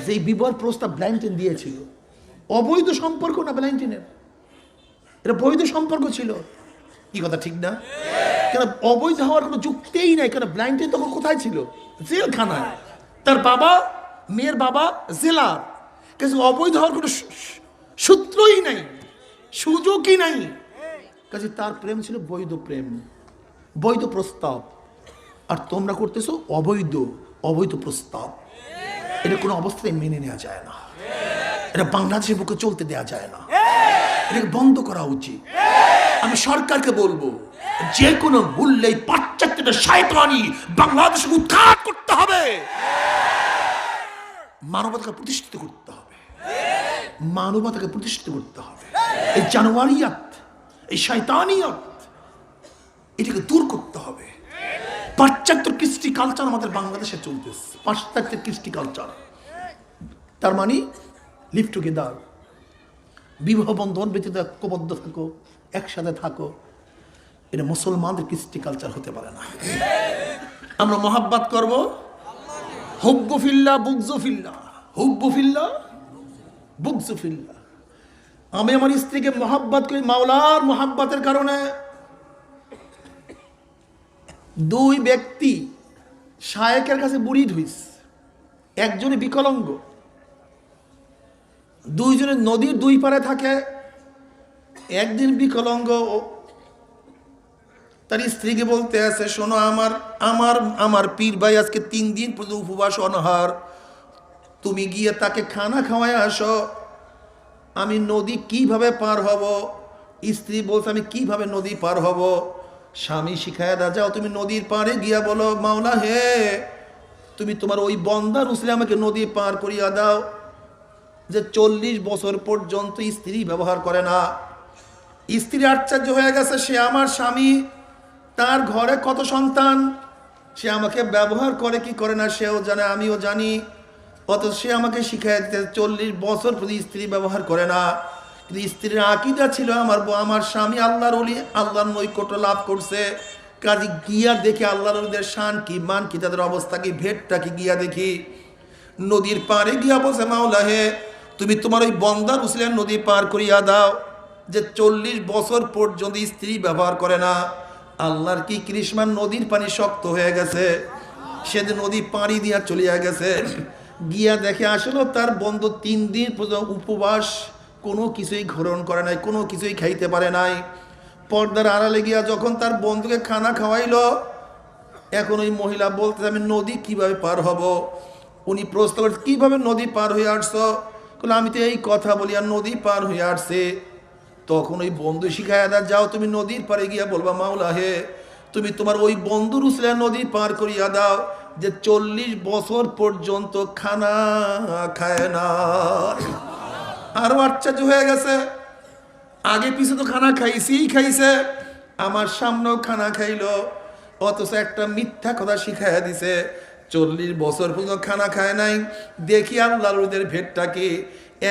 যে বিবাহ প্রস্তাব ভ্যালেন্টাইন দিয়েছিল, অবৈধ সম্পর্ক না ভ্যালেন্টাইনের, এটা বৈধ সম্পর্ক ছিল। কি কথা ঠিক না? কেন অবৈধ হওয়ার কোনো যুক্তিই নাই। কেন ভ্যালেন্টাইন তখন কোথায় ছিল? জেলখানায়। তার বাবা, মেয়ের বাবা জেলার। কিন্তু অবৈধ হওয়ার কোনো সূত্রই নাই, সুযোগই নাই। কাজে তার প্রেম ছিল বৈধ প্রেম, বৈধ প্রস্তাব। আর তোমরা করতেছো অবৈধ, অবৈধ প্রস্তাব। এটা কোনো অবস্থায় মেনে নেওয়া যায় না। এটা বাংলাদেশের বুকে চলতে দেওয়া যায় না। এটাকে বন্ধ করা উচিত। আমি সরকারকে বলবো, যে কোনো মূল্যে পাশ্চাত্যের শয়তানি বাংলাদেশকে উৎখাত করতে হবে, মানবতাকে প্রতিষ্ঠিত করতে হবে, মানবতাকে প্রতিষ্ঠিত করতে হবে। এই জানোয়ারিয়াত, এই শয়তানিয়াত, এটাকে দূর করতে হবে। পাশ্চাত্যের কৃষ্টি কালচার আমাদের বাংলাদেশে চলতেছে, পাশ্চাত্যের কৃষ্টি কালচার। তার মানে লিভ টুগেদার, বিবাহ বন্ধন ব্যতীত ঐক্যবদ্ধ থাকো, একসাথে থাকো। এটা মুসলমানদের কৃষ্টি কালচার হতে পারে না। আমরা মহাব্বত করবো, হুব্বু ফিল্লাহ বুগজু ফিল্লাহ, হুব্বু ফিল্লাহ বুগজু ফিল্লাহ। আমি আমার স্ত্রীকে মহাব্বত করি মাওলার মহাব্বতের কারণে। দুই ব্যক্তি শায়েকের কাছে বুড়ি ধুইস, একজনে বিকলাঙ্গ, দুইজনে নদীর দুই পারে থাকে। একদিন বিকলাঙ্গ তার স্ত্রীকে বলতে আছে, শোনো, আমার আমার আমার পীর ভাই আজকে 3 দিন পর্যন্ত উপবাস অনাহার, তুমি গিয়ে তাকে খানা খাওয়ায় আসো। আমি নদী কিভাবে পার হব? স্ত্রী বলছে, আমি কিভাবে নদী পার হব? স্বামী শিখায় দা, যাও তুমি নদীর পাড়ে গিয়া বলো, মাওলা হে, তুমি তোমার ওই বন্দা রুসলে আমাকে নদী পার করিয়া দাও, যে 40 বছর পর্যন্ত স্ত্রী ব্যবহার করে না। স্ত্রী আশ্চর্য হয়ে গেছে, সে আমার স্বামী, তার ঘরে কত সন্তান, সে আমাকে ব্যবহার করে কি করে না সেও জানে, আমিও জানি। অথচ সে আমাকে শিখাই দিতে 40 বছর প্রতি স্ত্রী ব্যবহার করে না। কিন্তু স্ত্রীর আকীদা ছিল আমার স্বামী আল্লাহর ওলি, আল্লাহর নৈকট্য লাভ করছে। কাজে গিয়া দেখি আল্লাহর ওলিদের শান কি, মান কি, তাদের অবস্থা কি, ভেটটা কি, গিয়া দেখি। নদীর পাড়ে গিয়া বলছে, মাওলা হে, তুমি তোমার ওই বন্দা রুসলের নদী পার করিয়া দাও, যে 40 বছর পর্যন্ত স্ত্রী ব্যবহার করে না। আল্লাহর কি কৃষ্ণার, নদীর পানি শক্ত হয়ে গেছে, সেদিন নদী পানি দিয়া চলিয়া গেছে। গিয়া দেখে আসলে তার বন্ধু 3 দিন পর্যন্ত উপবাস, কোনো কিছুই গ্রহণ করে নাই, কোনো কিছুই খাইতে পারে নাই। পর্দার আড়ালে গিয়া যখন তার বন্ধুকে খানা খাওয়াইলো, এখন ওই মহিলা বলতে, আমি নদী কিভাবে পার হব? উনি প্রশ্ন করছে, কিভাবে নদী পার হয়ে আসছো? বলে, আমি তো এই কথা বলি আর নদী পার হয়ে আসছে। তখন ওই বন্ধু শিখায় দেয়, যাও তুমি নদীর পাড়ে গিয়া বলবা মাওলা হে তুমি তোমার ওই বন্ধুর উসলে নদী পার করিয়া দাও যে 40 বছর পর্যন্ত খানা খায় না। আরো আশ্চর্য হয়ে গেছে, আগে পিছে তো খানা খাইছে, আমার সামনেও খানা খাইলো, অথচ একটা মিথ্যা কথা শিখাইয়া দিছে। 40 বছর পর্যন্ত খানা খায় নাই। দেখি আল্লাহর ওদের ভেটটা কি,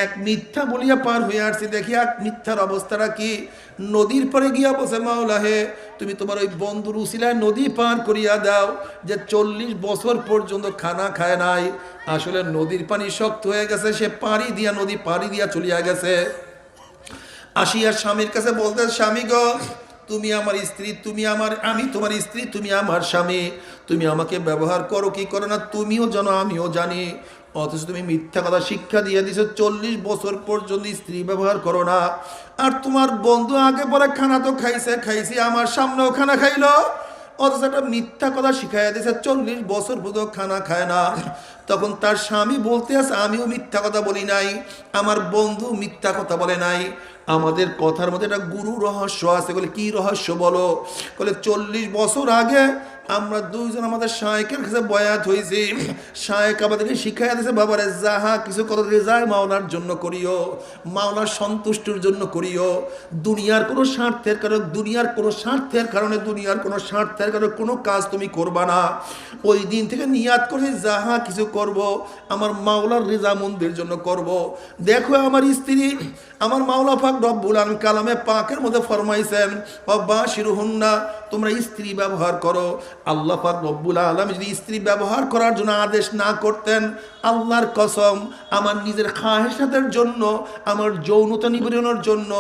এক মিথ্যা বলিয়া পার হয়ে আসছি, দেখি এক মিথ্যার অবস্থাটা কি। নদীর পরে গিয়া বসে মাওলা হে তুমি তোমার ওই বন্ধুর উসিলায় নদী পার করিয়া দাও যে 40 বছর পর্যন্ত খানা খায় নাই। আসলে নদীর পানি শক্ত হয়ে গেছে, সে নদী পাড়ি দিয়া চলিয়া গেছে। আসিয়া স্বামীর কাছে বলতে, স্বামী গো তুমি আমার স্ত্রী, আমি তোমার স্ত্রী, তুমি আমার স্বামী, তুমি আমাকে ব্যবহার করো কি করো না তুমিও জানো আমিও জানি, অথচ তুমি মিথ্যা কথা শিক্ষা দিয়ে দিছো 40 বছর পর্যন্ত স্ত্রী ব্যবহার করো না। আর তোমার বন্ধু আগে পরে খানা তো খাইছে আমার সামনেও খানা খাইলো, অথচ একটা মিথ্যা কথা শিখাইয়া দিয়েছে 40 বছর পর্যন্ত খানা খায় না। তখন তার স্বামী বলতে আছে, আমিও মিথ্যা কথা বলি নাই, আমার বন্ধু মিথ্যা কথা বলে নাই, আমাদের কথার মধ্যে একটা গুরু রহস্য আছে। বলে কি রহস্য বলো? বলে 40 বছর আগে আমরা দুইজন আমাদের শায়েকের কাছে বয়াত হয়েছি, শায়েক আমাদেরকে শিখাইয়া দিয়েছে, বাবারে যাহা কিছু কথা যায় মাওলার জন্য করিও, মাওলার সন্তুষ্টির জন্য করিও, দুনিয়ার কোনো স্বার্থের কারণে কোনো কাজ তুমি করবা না। ওই দিন থেকে নিয়াত করে যাহা কিছু করব আমার মাওলার রেজামন্দির জন্য করব। দেখো আমার স্ত্রী, আমার মাওলা পাক রব্বুল আলামিন কালামে পাকের মধ্যে ফরমাইছেন ওয়াবাশিরুহুন্না, তোমরা স্ত্রী ব্যবহার করো। আল্লাহ পাক রব্বুল আলামিন যদি স্ত্রী ব্যবহার করার জন্য আদেশ না করতেন, আল্লাহর কসম আমার নিজের খাহেসাতের জন্য, আমার যৌনতা নিবারণের জন্য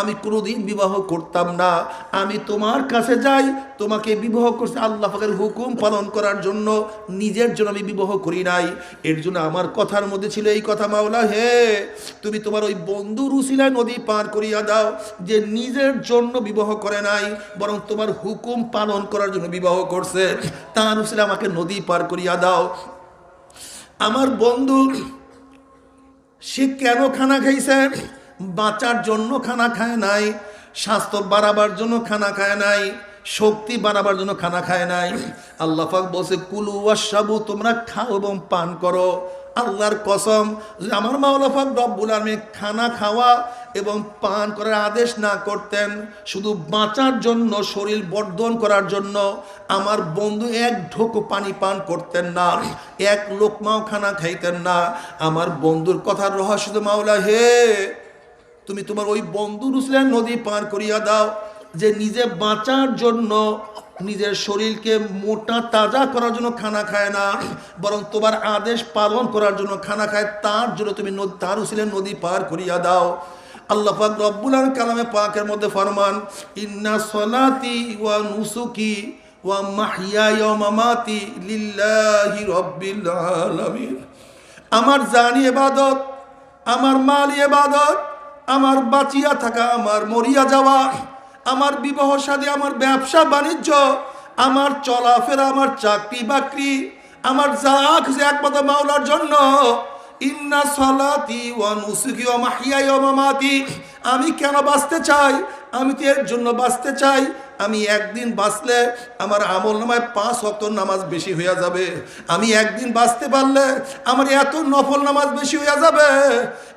আমি কোনোদিন বিবাহ করতাম না। আমি তোমার কাছে যাই, তোমাকে বিবাহ করছি আল্লাহ পাকের হুকুম পালন করার জন্য, নিজের জন্য আমি বিবাহ করি নাই। এর জন্য আমার কথার মধ্যে ছিল এই কথা, মাওলা হে তুমি তোমার ওই বন্ধুর উসিলায় নদী পার করিয়া দাও যে নিজের জন্য বিবাহ করে নাই, বরং তোমার হুকুম পালন করার জন্য বিবাহ করছে, তার উসিলায় আমাকে নদী পার করিয়া দাও। আমার বন্ধু সে কেন খানা খাইছে? বাঁচার জন্য খানা খায় নাই, স্বাস্থ্য বাড়াবার জন্য খানা খায় নাই, শক্তি বাড়াবার জন্য খানা খায় নাই। আল্লাহ পাক বলছে কুলু ওয়াশরাবু, তোমরা খাও এবং পান করো। আল্লাহর কসম, যদি আমার মাওলা পাক রব্বুল আলামিন খানা খাওয়া এবং পান করার আদেশ না করতেন, শুধু বাঁচার জন্য, শরীর বর্ধন করার জন্য, আমার বন্ধু এক ঢোকও পানি পান করতেন না, এক লোকমাও খানা খাইতেন না। আমার বন্ধুর কথার রহস্য, মাওলা হে তুমি তোমার ওই বন্ধুর উসিলায় নদী পার করিয়া দাও যে নিজে বাঁচার জন্য, নিজের শরীরকে মোটা তাজা করার জন্য খানা খায় না, বরং তোমার আদেশ পালন করার জন্য খানা খায়, তার জন্য তুমি তার উসিলায় নদী পার করিয়া দাও। আল্লাহ পাক রব্বুল আলামিন কালামে পাকের মধ্যে ফরমান, ইন্না সলাতি ওয়া নুসুকি ওয়া মাহইয়ায়া ওয়া মামাতি লিল্লাহি রাব্বিল আলামিন। আমার জানি ইবাদত, আমার মাল ইবাদত, আমার বাঁচিয়া থাকা, আমার মরিয়া যাওয়া, আমার বিবাহ শাদী, আমার ব্যবসা বাণিজ্য, আমার চলাফেরা, আমার চাকরি বাকরি, আমার যা কিছু একমাত্র মাওলার জন্য। ইন্না সলাতি ওয়া নুসুকি ওয়া মাহইয়ায়া ওয়া মামাতি, আমি কেন বাঁচতে চাই? আমি তো এর জন্য বাঁচতে চাই, আমি একদিন বাঁচলে আমার আমল নামায় 5 ওয়াক্ত নামাজ বেশি হইয়া যাবে। আমি একদিন বাঁচতে পারলে আমার এত নফল নামাজ বেশি হইয়া যাবে।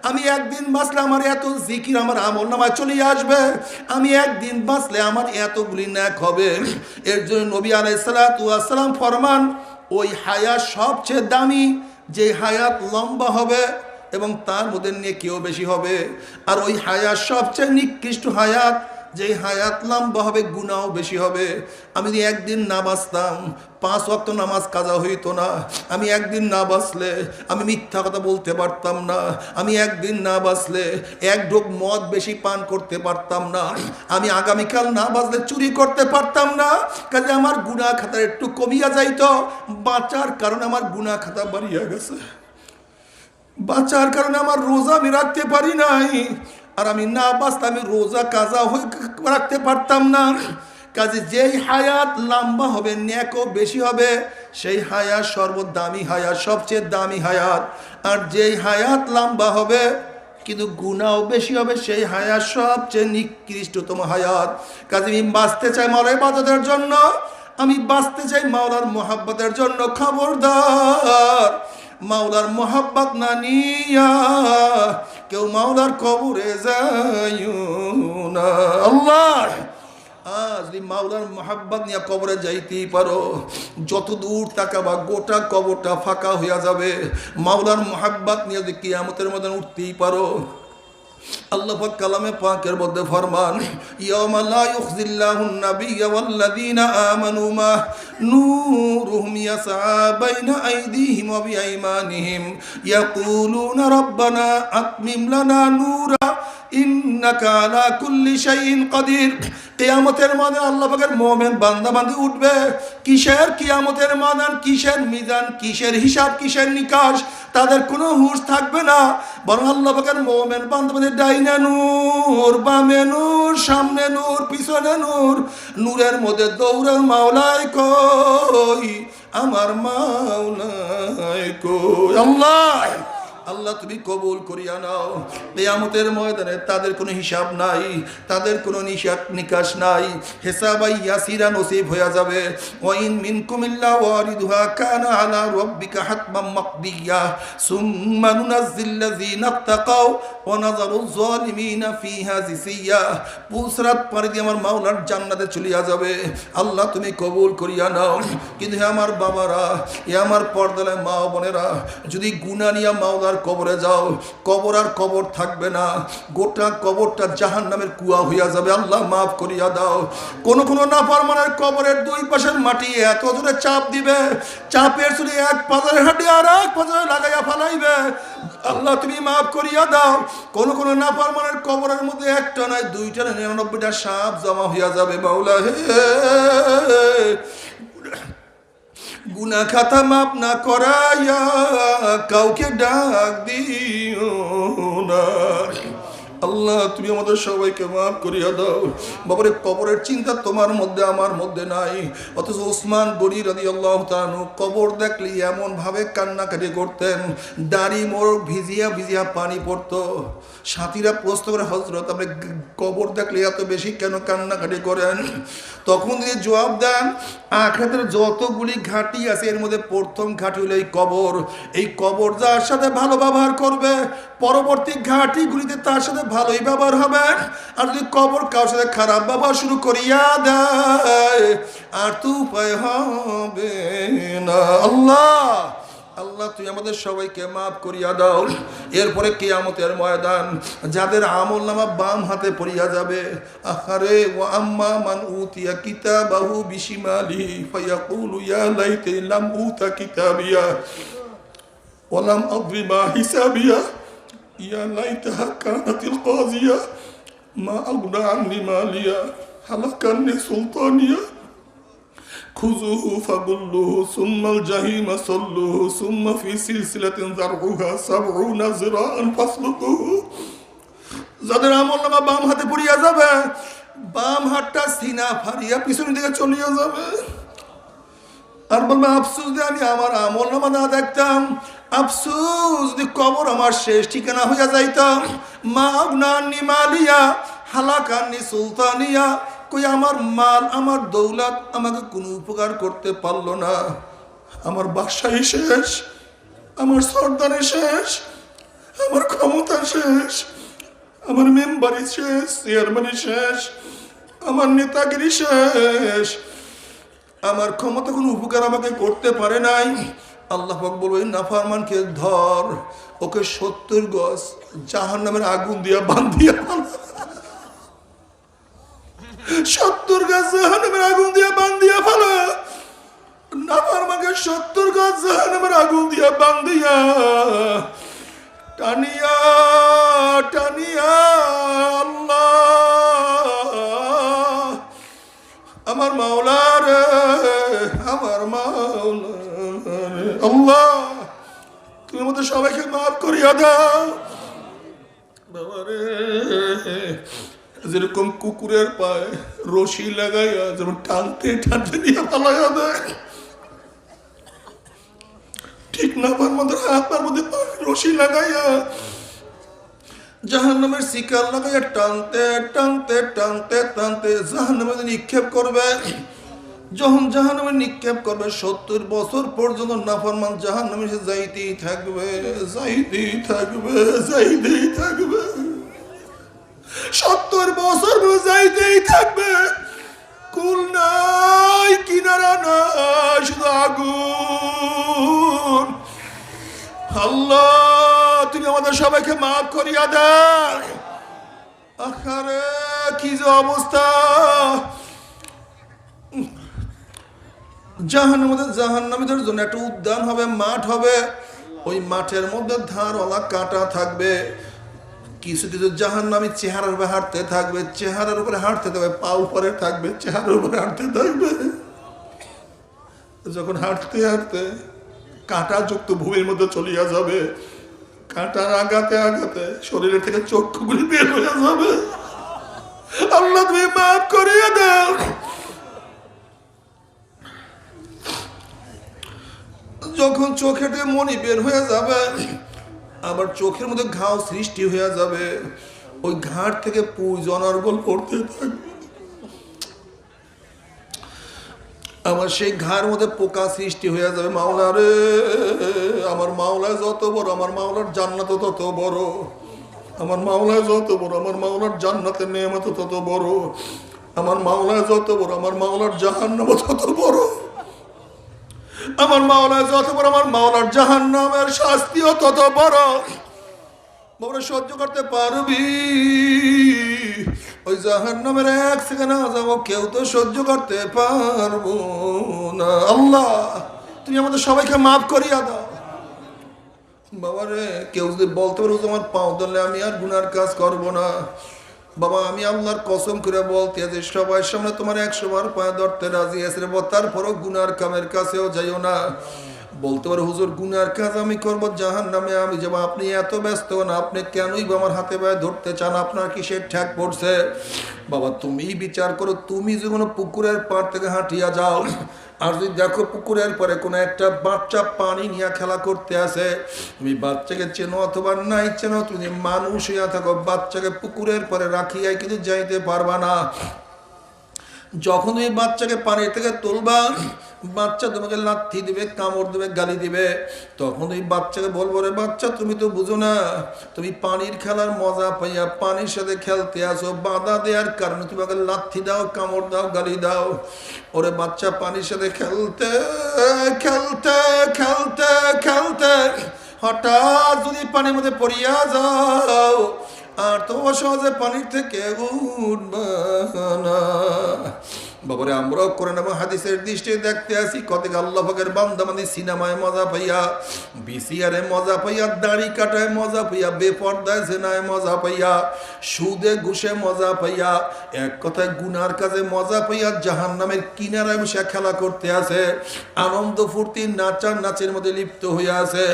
আমি একদিন বাঁচলে আমার এত জিকির আমার আমল নামায় চলে আসবে। আমি একদিন বাঁচলে আমার এতগুলি নেক হবে। এর জন্য নবী আলাইহিস সালাতু ওয়াস সালাম ফরমান, ওই হায়াত সবচেয়ে দামি, যে হায়াত লম্বা হবে এবং তার মধ্যে নেকিও বেশি হবে। আর ওই হায়াত সবচেয়ে নিকৃষ্ট হায়াত, যে হায়াত লম্বা হবে গুনাহও বেশি হবে। আমি যদি একদিন না বাঁচতাম 5 ওয়াক্ত নামাজ কাজা হইতো না। আমি একদিন না বাঁচলে আমি মিথ্যা কথা বলতে পারতাম না। আমি একদিন না বাঁচলে এক ঢোক মদ বেশি পান করতে পারতাম না। আমি আগামীকাল না বাঁচলে চুরি করতে পারতাম না। কাজে আমার গুনাহ খাতা একটু কমিয়া যাইতো। বাঁচার কারণে আমার গুনাহ খাতা বাড়িয়া গেছে। বাঁচার কারণে আমার রোজা আমি রাখতে পারি নাই। আর আমি না বাঁচলে আমি রোজা কাজা হয়ে রাখতে পারতাম না। কাজে যেই হায়াত লম্বা হবে, নেকও বেশি হবে, সেই হায়াত সর্বদামি হায়াত, সবচেয়ে দামি হায়াত। আর যেই হায়াত লম্বা হবে কিন্তু গুনাহও বেশি হবে। সেই হায়াত সবচেয়ে নিকৃষ্টতম হায়াত। কাজে আমি বাঁচতে চাই মাওলার ইবাদতের জন্য, আমি বাঁচতে চাই মাওলার মোহাব্বতের জন্য। খবরদার মাওলার মোহাব্বত না নিয়া কেউ মাওলার কবরে যাইও না। আল্লাহ যদি মাওলার মোহাব্বত নিয়ে কবরে যাইতেই পারো, যত দূর তাকাবা গোটা কবরটা ফাঁকা হইয়া যাবে। মাওলার মোহাব্বত নিয়ে যদি কিয়ামতের মধ্যে উঠতেই পারো, আল্লাহ পাক কালামে পাকের মধ্যে ফরমান, ইয়াওমা লা ইউখজিল্লাহুন নাবিয়্যা ওয়াল্লাযীনা আমানু মা নূরুহুম ইয়াসআ বাইনা আইদিহিম ওয়া বিআইমানিহিম ইয়াকুলুনা রাব্বানা আতমিম লানা নূরা ইন্নাকা আলা কুল্লি শাইইন কাদির। কিয়ামতের ময়দানে আল্লাহ পাকের মুমিন বান্দা বান্দি উঠবে। কিসের কিয়ামতের ময়দান, কিসের মিজান, কিসের হিসাব, কিসের নিকাশ, তাদের কোনো হুঁশ থাকবে না। বরং আল্লাহ পাকের মুমিন বান্দা বান্দি ডাইনে নূর, বামে নূর, সামনে নূর, পিছনে নূর। নূরের মধ্যে দৌড়ে মাওলাই কই, আমার মাওলাই কই। আল্লাহ আল্লাহ তুমি কবুল করিয়া নাও। কিয়ামতের ময়দানে তাদের কোনো হিসাব নাই, তাদের কোনো নিকাশ নাই। হিসাবাই ইয়াসিরা নসিব হয়ে যাবে। ওয়াইন মিনকুম ইল্লা ওয়ারিদুহা কানা আলা রাব্বিকা হাতমান মাকদিয়া সুম্মা নুনাজ্জিল্লাযীনা তাকাও ওয়া নাযারুয যালিমিনা ফিহা জিসিয়া। পুসরাত পাড়ি দিয়ে আমার মাওলার জান্নাতে চলিয়া যাবে। আল্লাহ তুমি কবুল করিয়া নাও। কিন্তু হে আমার বাবারা, হে আমার পর্দার মা বোনেরা, যদি গুনাহ নিয়া মাওলার কবরে যাও, কবর আর কবর থাকবে না, গোটা কবরটা জাহান্নামের কুয়া হইয়া যাবে। আল্লাহ মাফ করিয়া দাও। কোন নাফরমানের কবরের দুই পাশের মাটি এত জোরে চাপ দিবে, চাপের চুলি এক পাজারে হাঁটি আর এক পাজারে লাগাইয়া ফালাইবে। আল্লাহ তুমি মাফ করিয়া দাও। কোন নাফরমানের কবরের মধ্যে একটা নয়, দুইটা নয়, 99টা সাপ জমা হইয়া যাবে। মাওলা হে, গুনাহ খাতা মাপ না করাইয়া কাউকে ডাক দিও না। আল্লাহ তুমি আমাদের সবাইকে মাফ করিয়া দাও। বাবারে কবরের চিন্তা তোমার মধ্যে আমার মধ্যে নাই, অথচ ওসমান গনি রাদিয়াল্লাহু তাআলা আনহু কবর দেখলে এমন ভাবে কান্নাকাটি করতেন, দাড়ি মোড়ক ভিজিয়া ভিজিয়া পানি পড়তো। সাথীরা প্রশ্ন করে, হযরত আপনি কবর দেখলে এত বেশি কেন কান্নাকাটি করেন? তখন তিনি জবাব দেন, আখিরাতের যতগুলি ঘাঁটি আছে এর মধ্যে প্রথম ঘাঁটি হলো এই কবর। এই কবর যার সাথে ভালো ব্যবহার করবে, পরবর্তী ঘাঁটিগুলিতে তার সাথে ভালোই ব্যবহার হবে। আর যদি কবর কারোর সাথে খারাপ ব্যবহার শুরু করিয়া দেয়, আর তো উপায় হবে না। আল্লাহ আল্লাহ তুই আমাদের সবাইকে মাফ করিয়া দাও। এরপরে কিয়ামতের ময়দান, যাদের আমলনামা বাম হাতে পড়িয়া যাবে, আহারে ওয়া আম্মা মান উতিয়া কিতাবাহু বিশিমালিহি ফায়াকুলু ইয়া লাইতা লাম উতা কিতাবিয়া ওয়া লাম আদরি মা হিসাবিয়া ইয়া লাইতাহা কানাতিল কাযিয়া মা আগনা আননি মালিয়া হালাকান্নি সুলতানিয়া খুযুহু ফাগুল্লুহু সুম্মাল জাহিমা সাল্লুহু সুম্মা ফি সিলসিলাতিন যারউহা ৭০ যিরাআন ফাসলুকুহু। যাদের আমলনামা বাম হাতে পড়িয়া যাবে, বাম হাতটা সিনা ফাড়িয়া পিছনের দিকে চলিয়া যাবে, আর বলবে আফসোস যে আমি আমার আমলনামা না দেখতাম, আফসোস যদি কবর আমার শেষ ঠিকানা হইয়া যাইতাম। মা আগনা আননি মালিয়া হালাকান্নি সুলতানিয়া, কই আমার মাল আমার দৌলত আমাকে কোনো উপকার করতে পারলো না। আমার বাদশাহী শেষ, আমার সর্দারি শেষ, আমার ক্ষমতা শেষ, আমার মেম্বারি শেষ, চেয়ারম্যানি শেষ, আমার নেতাগিরি শেষ, আমার ক্ষমতা কোনো উপকার আমাকে করতে পারে নাই। আল্লাহ পাক বলবো, এই নাফরমানকে ধর, ওকে ৭০ গজ জাহান্নামের আগুন দিয়া বান্ধিয়া ৭০ গজ জাহান্নামের আগুন দিয়া বান্ধিয়া ফেলা। নাফরমানকে ৭০ গজ জাহান্নামের আগুন দিয়া বান্ধিয়া টানিয়া টানিয়া আল্লাহ আমার মাওলা রে, আমার মাওলা রে। আল্লাহ তুমি আমাদের সবাইকে মাফ করিয়া দাও। বাবা রে, যেরকম কুকুরের পায়ে রশি লাগাইয়া যেমন টানতে টানতে নিয়ে পালাইয়া দেয়, ঠিক না আমার মধ্যে আপনার মধ্যে রশি লাগাইয়া জাহান্নামের শিকার লাগাইয়া টানতে টানতে টানতে টানতে জাহান্নামে নিক্ষেপ করবে। যখন জাহান্নামে নিক্ষেপ করবে 70 বছর পর্যন্ত নাফরমান জাহান্নামে সে যাইতেই থাকবে, যাইতেই থাকবে, যাইতেই থাকবে, 70 বছর যাইতেই থাকবে। কুল নাই, কিনারা নাই, শুধু আগুন। আল্লাহ তুমি আমাদের সবাইকে মাফ করিয়া দেন। আখারে কি যে অবস্থা! জাহান্নামীদের জন্য একটা উদ্যান হবে, মাঠ হবে। ওই মাঠের মধ্যে ধারওয়ালা কাঁটা থাকবে। কিছু কিছু জাহান্নামী চেহারার উপরে হাঁটতে থাকবে, চেহারার উপরে হাঁটতে থাকবে, পা উপরে থাকবে, চেহারার উপরে হাঁটতে থাকবে। যখন হাঁটতে হাঁটতে কাঁটা যুক্ত ভূমির মধ্যে চলিয়া যাবে, কাঁটার আঘাতে আঘাতে শরীরের থেকে চক্ষুগুলি বের হয়ে যাবে। আল্লাহ তুমি মাফ করিয়া দাও। যখন চোখের থেকে মনি বের হয়ে যাবে, আবার চোখের মধ্যে ঘাও সৃষ্টি হয়ে যাবে, ওই ঘাট থেকে পুজ অনর্গল পড়তে থাকবে। আমার সেই ঘাড় মধ্যে পোকা সৃষ্টি হয়ে যাবে। মাওলা রে, আমার মাওলায় যত বড়, আমার মাওলার জান্নাত তত বড়। আমার মাওলায় যত বড়, আমার মাওলার জান্নাতের নেয়ামত তত বড়। আমার মাওলায় যত বড়, আমার মাওলার জাহান্নাম তত বড়। আমার মাওলায় যত বড়, আমার মাওলার জাহান্নামের শাস্তিও তত বড়। বাবা সহ্য করতে পারবি? ওই জাহান্নামের এক সেকেন্ড যাবো, কেউ তো সহ্য করতে পারবো না। আল্লাহ তুমি আমাদের সবাইকে মাফ করিয়া দাও। বাবা রে, কেউ যদি বলতে পারো তোমার পাও ধরলে আমি আর গুনার কাজ করব না। বাবা আমি আল্লাহর কসম করে বলতে আছি, সবাই সামনে তোমার 100 বার পায়ে ধরতে রাজি আছে রে। তারপরও গুনার কামের কাছেও যাইও না। বলতে পারো হুজুর গুনার কাজ আমি করবো, জাহান্নামে আমি যাবো। আপনি এত ব্যস্ত না, আপনি কেনই বা আমার হাতে পায়ে ধরতে চান? আপনার কিসের ঠ্যাক পড়ছে? বাবা তুমি বিচার করো। তুমি যে কোনো পুকুরের পাড় থেকে হাঁটিয়া যাও, আর যদি দেখো পুকুরের পরে কোনো একটা বাচ্চা পানি নিয়ে খেলা করতে আসে, তুমি বাচ্চাকে চেনো অথবা নাই চেনো, তুমি মানুষ হইয়া থাকো, বাচ্চাকে পুকুরের পরে রাখিয়াই কিন্তু যাইতে পারবা না। যখন তুমি বাচ্চাকে পানি থেকে তুলবা, বাচ্চা তোমাকে লাথি দিবে, কামড় দেবে, গালি দিবে, তখন তুমি বাচ্চাকে বলবো রে বাচ্চা তুমি তো বুঝো না, তুমি পানির খেলার মজা পাইয়া পানির সাথে খেলতে আসো, বাধা দেওয়ার কারণে তোমাকে লাথি দাও, কামড় দাও, গালি দাও। ওরে বাচ্চা পানির সাথে খেলতে খেলতে খেলতে খেলতে হঠাৎ যদি পানির মধ্যে পড়িয়া যাও, আর তো সহজে পানির থেকে উঠবা না। বাবারে আমরাও করে নেবো। হাদিসের দৃষ্টি দেখতে আসি কত আল্লাহ পাকের বান্দা মানে সিনেমায় মজা পাইয়া, বিসিআরে মজা পাইয়া, দাড়ি কাটায় মজা পাইয়া, বেপর্দায় জেনায় মজা পাইয়া, সুদে ঘুষে মজা পাইয়া, এক কথায় গুনার কাজে মজা পাইয়া জাহান্নামের কিনারায় বসে খেলা করতে আছে, আনন্দ ফুর্তি নাচার নাচের মধ্যে লিপ্ত হইয়া আছে।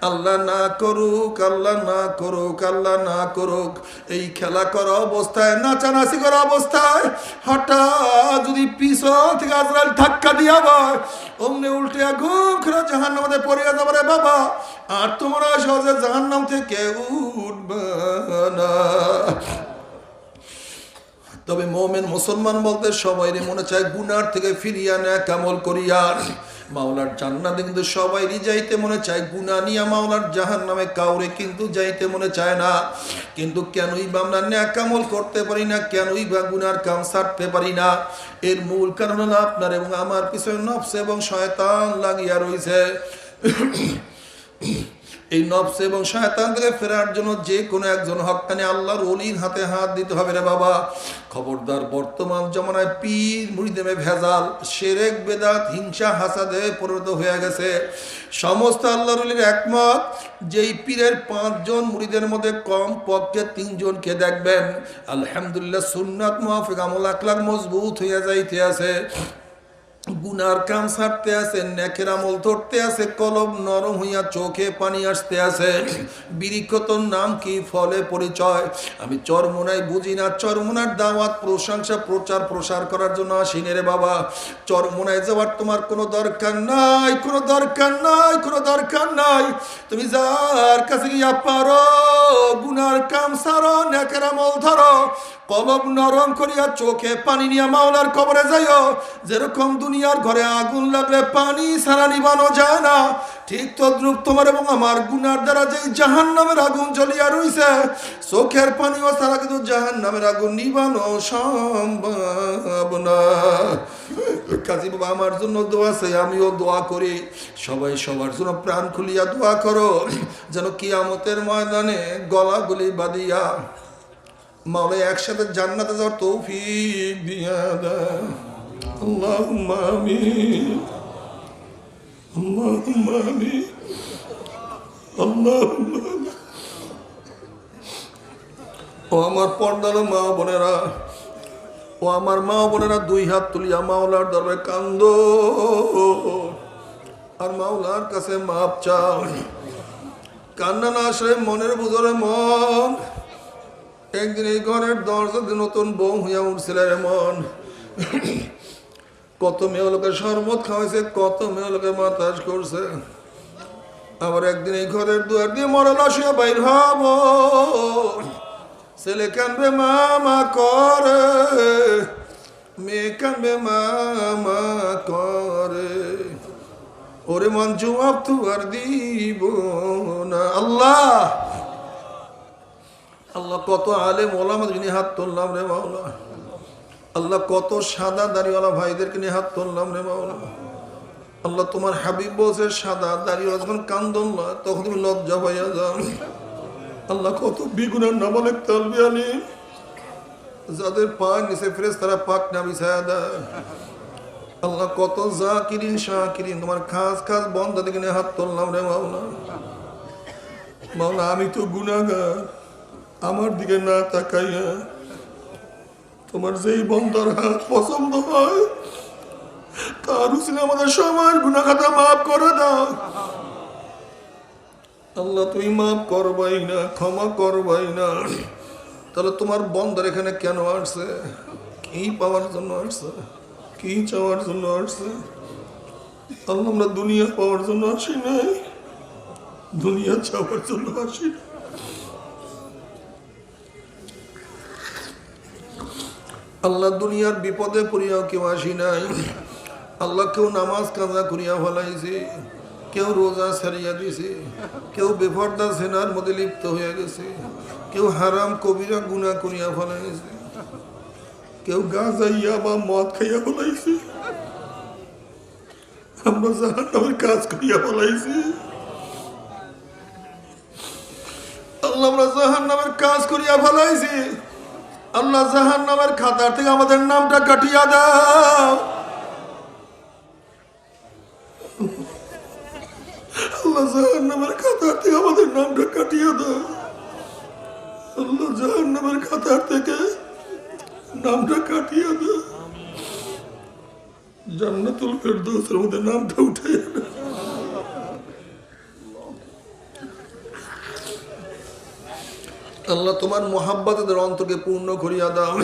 আল্লাহ না করুক, আল্লাহ না করুক, আল্লাহ না করুক, এই খেলা করা অবস্থায়, নাচানাচি করা অবস্থায় হঠাৎ যদি পিছন থেকে আজরাইল ধাক্কা দিয়া হয়, অমনি উল্টে ঘুম খেলা জাহান্নামের মধ্যে পড়িয়া যাবে রে বাবা, আর তোমরা সহজে জাহান্নাম থেকে উঠবে না। তবে মুমিন মুসলমান বলতে সবাইরই মনে চায় গুনার থেকে ফিরিয়া নেক আমল করিয়া মাওলার জান্নাতে কিন্তু সবাইরই যাইতে মনে চায়, গুনাহ নিয়া মাওলার জাহান্নামে কাউরে কিন্তু যাইতে মনে চায় না। কিন্তু কেনই বা আমরা নেক আমল করতে পারি না, কেনই বা গুনার কাম ছাড়তে পারি না? এর মূল কারণ হলো আপনার এবং আমার পিছনে নফস এবং শয়তান লাগিয়া রয়েছে। এই নফস এবং শয়তান থেকে ফেরার জন্য যে কোনো একজন হক্কানি আল্লাহর ওলির হাতে হাত দিতে হবে রে বাবা। খবরদার, বর্তমান জমানায় পীর মুরিদে ভেজাল, শিরক বেদাত, হিংসা হাসাদে পরিণত হয়ে গেছে। সমস্ত আল্লাহর ওলির একমত, যেই পীরের 5 জন মুরিদের মধ্যে কম পক্ষে 3 জনকে দেখবেন আলহামদুলিল্লাহ সুন্নাত মুআফিক আমল আখলাক মজবুত হয়ে যাইতে আছে। গুনার কাম ছাড়তে আছে, নেকের আমল ধরতে আছে, কলব নরম হইয়া চোখে পানি আসতে আছে। বৃক্ষ তোর নাম কি, ফলে পরিচয়। আমি চরমোনাই বুঝি না, চরমোনার দাওয়াত প্রশংসা প্রচার প্রসার করার জন্য আসিনি রে বাবা। চরমোনায় যাওয়ার তোমার কোনো দরকার নাই, কোনো দরকার নাই, কোনো দরকার নাই। তুমি যার কাছে গিয়া পারো গুনার কাম ছাড়ো, নেকের আমল ধরো, কলব নরম করিয়া চোখে পানি নিয়া মাওলার কবরে যাইও। যেরকম দুনিয়ার ঘরে আগুন লাগলে পানি ছাড়া নিবানো যায় না, ঠিক তদ্রূপ তোমার এবং আমার গুনার দ্বারা যেই জাহান্নামের আগুন জ্বলিয়া রইছে, চোখের পানিও ছাড়া কিন্তু জাহান্নামের আগুন নিবানো সম্ভব না। কাজী বাবা আমার জন্য দোয়া চাই, আমিও দোয়া করি। সবাই সবার জন্য প্রাণ খুলিয়া দোয়া করো, যেন কিয়ামতের ময়দানে গলাগুলি বাঁধিয়া মাওলা একসাথে জান্নাতে যাওয়ার তৌফিক দিয়া দাও। আল্লাহুম্মা আমিন, আল্লাহুম্মা আমিন, আল্লাহুম্মা আমিন। ও আমার পর্দার মা বোনেরা, ও আমার মা বোনেরা, দুই হাত তুলিয়া মাওলার দরবারে কান্দো আর মাওলার কাছে মাপ চাও। কান্না না আসলে মনের বুঝরে মন। একদিন এই ঘরের দরজাতে নতুন বউ হইয়া উঠছিল রে মন। কত মেয়ে লোকের শরবত খাওয়াইছে, কত মেয়ে লোকের মাতাজ করছে। আবার একদিন এই ঘরের দুয়ার দিয়ে মরা লাশ হইয়া বাইর হব। ছেলে কানবে মামা করে, মেয়ে কানবে মামা করে, ওরে মন জবাব তো আর দিব না। আল্লাহ আল্লাহ, কত আলেম ওলামাদের নিয়ে হাত তুললাম রে মাওলা। আল্লাহ, কত সাদা দাড়িওয়ালা ভাইদেরকে নিয়ে হাত তুললাম রে মাওলা। আল্লাহ, তোমার হাবিব বলছে সাদা দাড়িওয়ালা যখন কান্দন নয় তখন তুমি লজ্জা পাইয়া যাও। আল্লাহ, কত বিগুনার নাবালেক তালবি আলী যাদের পাক নিচে ফেরেশতারা পাক না বিছায়া দেয়। আল্লাহ, কত জাকিরিন শাকিরিন তোমার খাস খাস বন্ধা দিকে নিয়ে হাত তুললাম রে মাওলা। মাওলা, আমি তো গুনাহগার, আমার দিকে না তাকাইয়া তোমার যেই বন্দার হাত পছন্দ হয় তার উসিলে আমাদের সবার গুনাহ খাতা মাফ করে দাও। আল্লাহ, তুই মাফ করবাই না, ক্ষমা করবাই না, তাহলে তোমার বন্দার এখানে কেন আসছে? কি পাওয়ার জন্য আসছে? কি চাওয়ার জন্য আসছে? আল্লাহ, আমরা দুনিয়া পাওয়ার জন্য আসি নাই, দুনিয়া চাওয়ার জন্য আসি না। আল্লাহ, দুনিয়ার বিপদে পড়িয়াও কেউ আসি নাই। আল্লাহ, কেউ নামাজ কাজা করিয়া ফেলাইছে, কেউ রোজা ছাড়িয়া দিছে, কেউ বেপরদা জেনার মধ্যে লিপ্ত হয়ে গেছে, কেউ হারাম কবিরা গুনাহ করিয়া ফেলাইছে, কেউ গাঁজাইয়া বা মদ খাইয়া ফেলাইছে, আমরা জাহান্নামের কাজ করিয়া ফেলাইছি। আল্লাহ, আমরা জাহান্নামের কাজ করিয়া ফেলাইছি। আল্লাহ, জাহান্নামের খাতার থেকে আমাদের নামটা কাটিয়া দাও। আল্লাহ, জাহান্নামের খাতার থেকে আমাদের নামটা কাটিয়া দাও। আল্লাহ, জাহান্নামের খাতার থেকে নামটা কাটিয়া দাও। জান্নাতুল ফেরদৌসের মধ্যে নামটা উঠাইয়া দাও। আল্লাহ, তোমার মুহাব্বতের অন্তরকে পূর্ণ করিয়া দাও।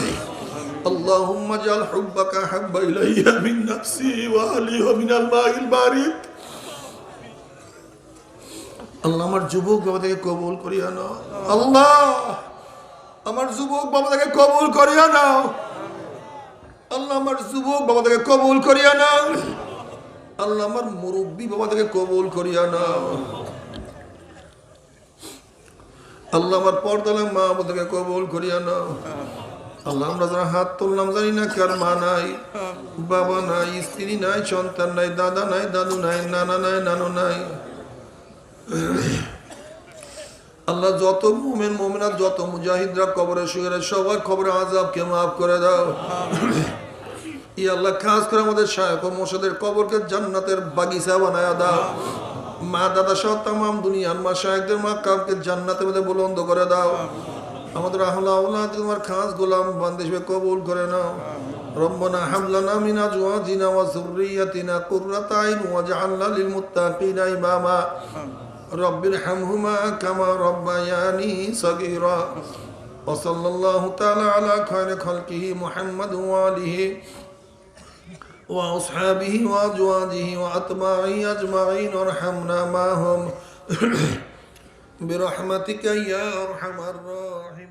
আল্লাহুম্মা জাল হুব্বাকা হাব্বা ইলাইয়া মিন নাফসি ওয়া আহলি ওয়া মিনাল মাইল বারিদ। আল্লাহ, আমার যুবক বাবাদেরকে কবুল করিয়া নাও। আল্লাহ, আমার যুবক বাবাদেরকে কবুল করিয়া নাও। আল্লাহ, আমার যুবক বাবাদেরকে কবুল করিয়া নাও। আল্লাহ, আমার মুরব্বী বাবাদেরকে কবুল করিয়া নাও। আল্লাহ, আমার পর্দালে মা আমাদেরকে কবুল করিয়া নাও। আল্লাহ, আমরা যারা হাত তুললাম জানি না কার মা নাই, বাবা নাই, স্ত্রী নাই, সন্তান নাই, দাদা নাই, দাদু নাই, নানা নাই, নানু নাই। আল্লাহ, যত মুমিন মুমিনাত, যত মুজাহিদরা কবরে শুয়ে সবার কবরে আযাবকে মাফ করে দাও। ই আল্লাহ, খাস করে আমাদের শায়খ ও মুর্শিদের কবরকে জান্নাতের বাগিচা বানায়া দাও। মা দাদা সহ তামাম দুনিয়ার মাশায়েখদের মাকামকে জান্নাতের মধ্যে বুলন্দ করে দাও। আমাদের আহলা আওলাদ তোমার খাস গোলাম বান্দে হিসেবে কবুল করে নাও। রব্বানা হাব লানা মিন আজওয়াজিনা ওয়া যুররিয়াতিনা কুররাতা আইন ওয়াজআলনা লিল মুত্তাকিনা ইমামা। রব্বিরহামহুমা কামা রব্বায়ানি সগীরা। ওয়া সাল্লাল্লাহু তাআলা আলা খায়রি খালকিহি মুহাম্মাদ ওয়া আলিহি ওয়া আসহাবিহি ওয়া আজওয়াজিহি ওয়া আতবাইহি আজমাইন ওয়ারহামনা মাহুম برحمتك يا أرحم الراحمين.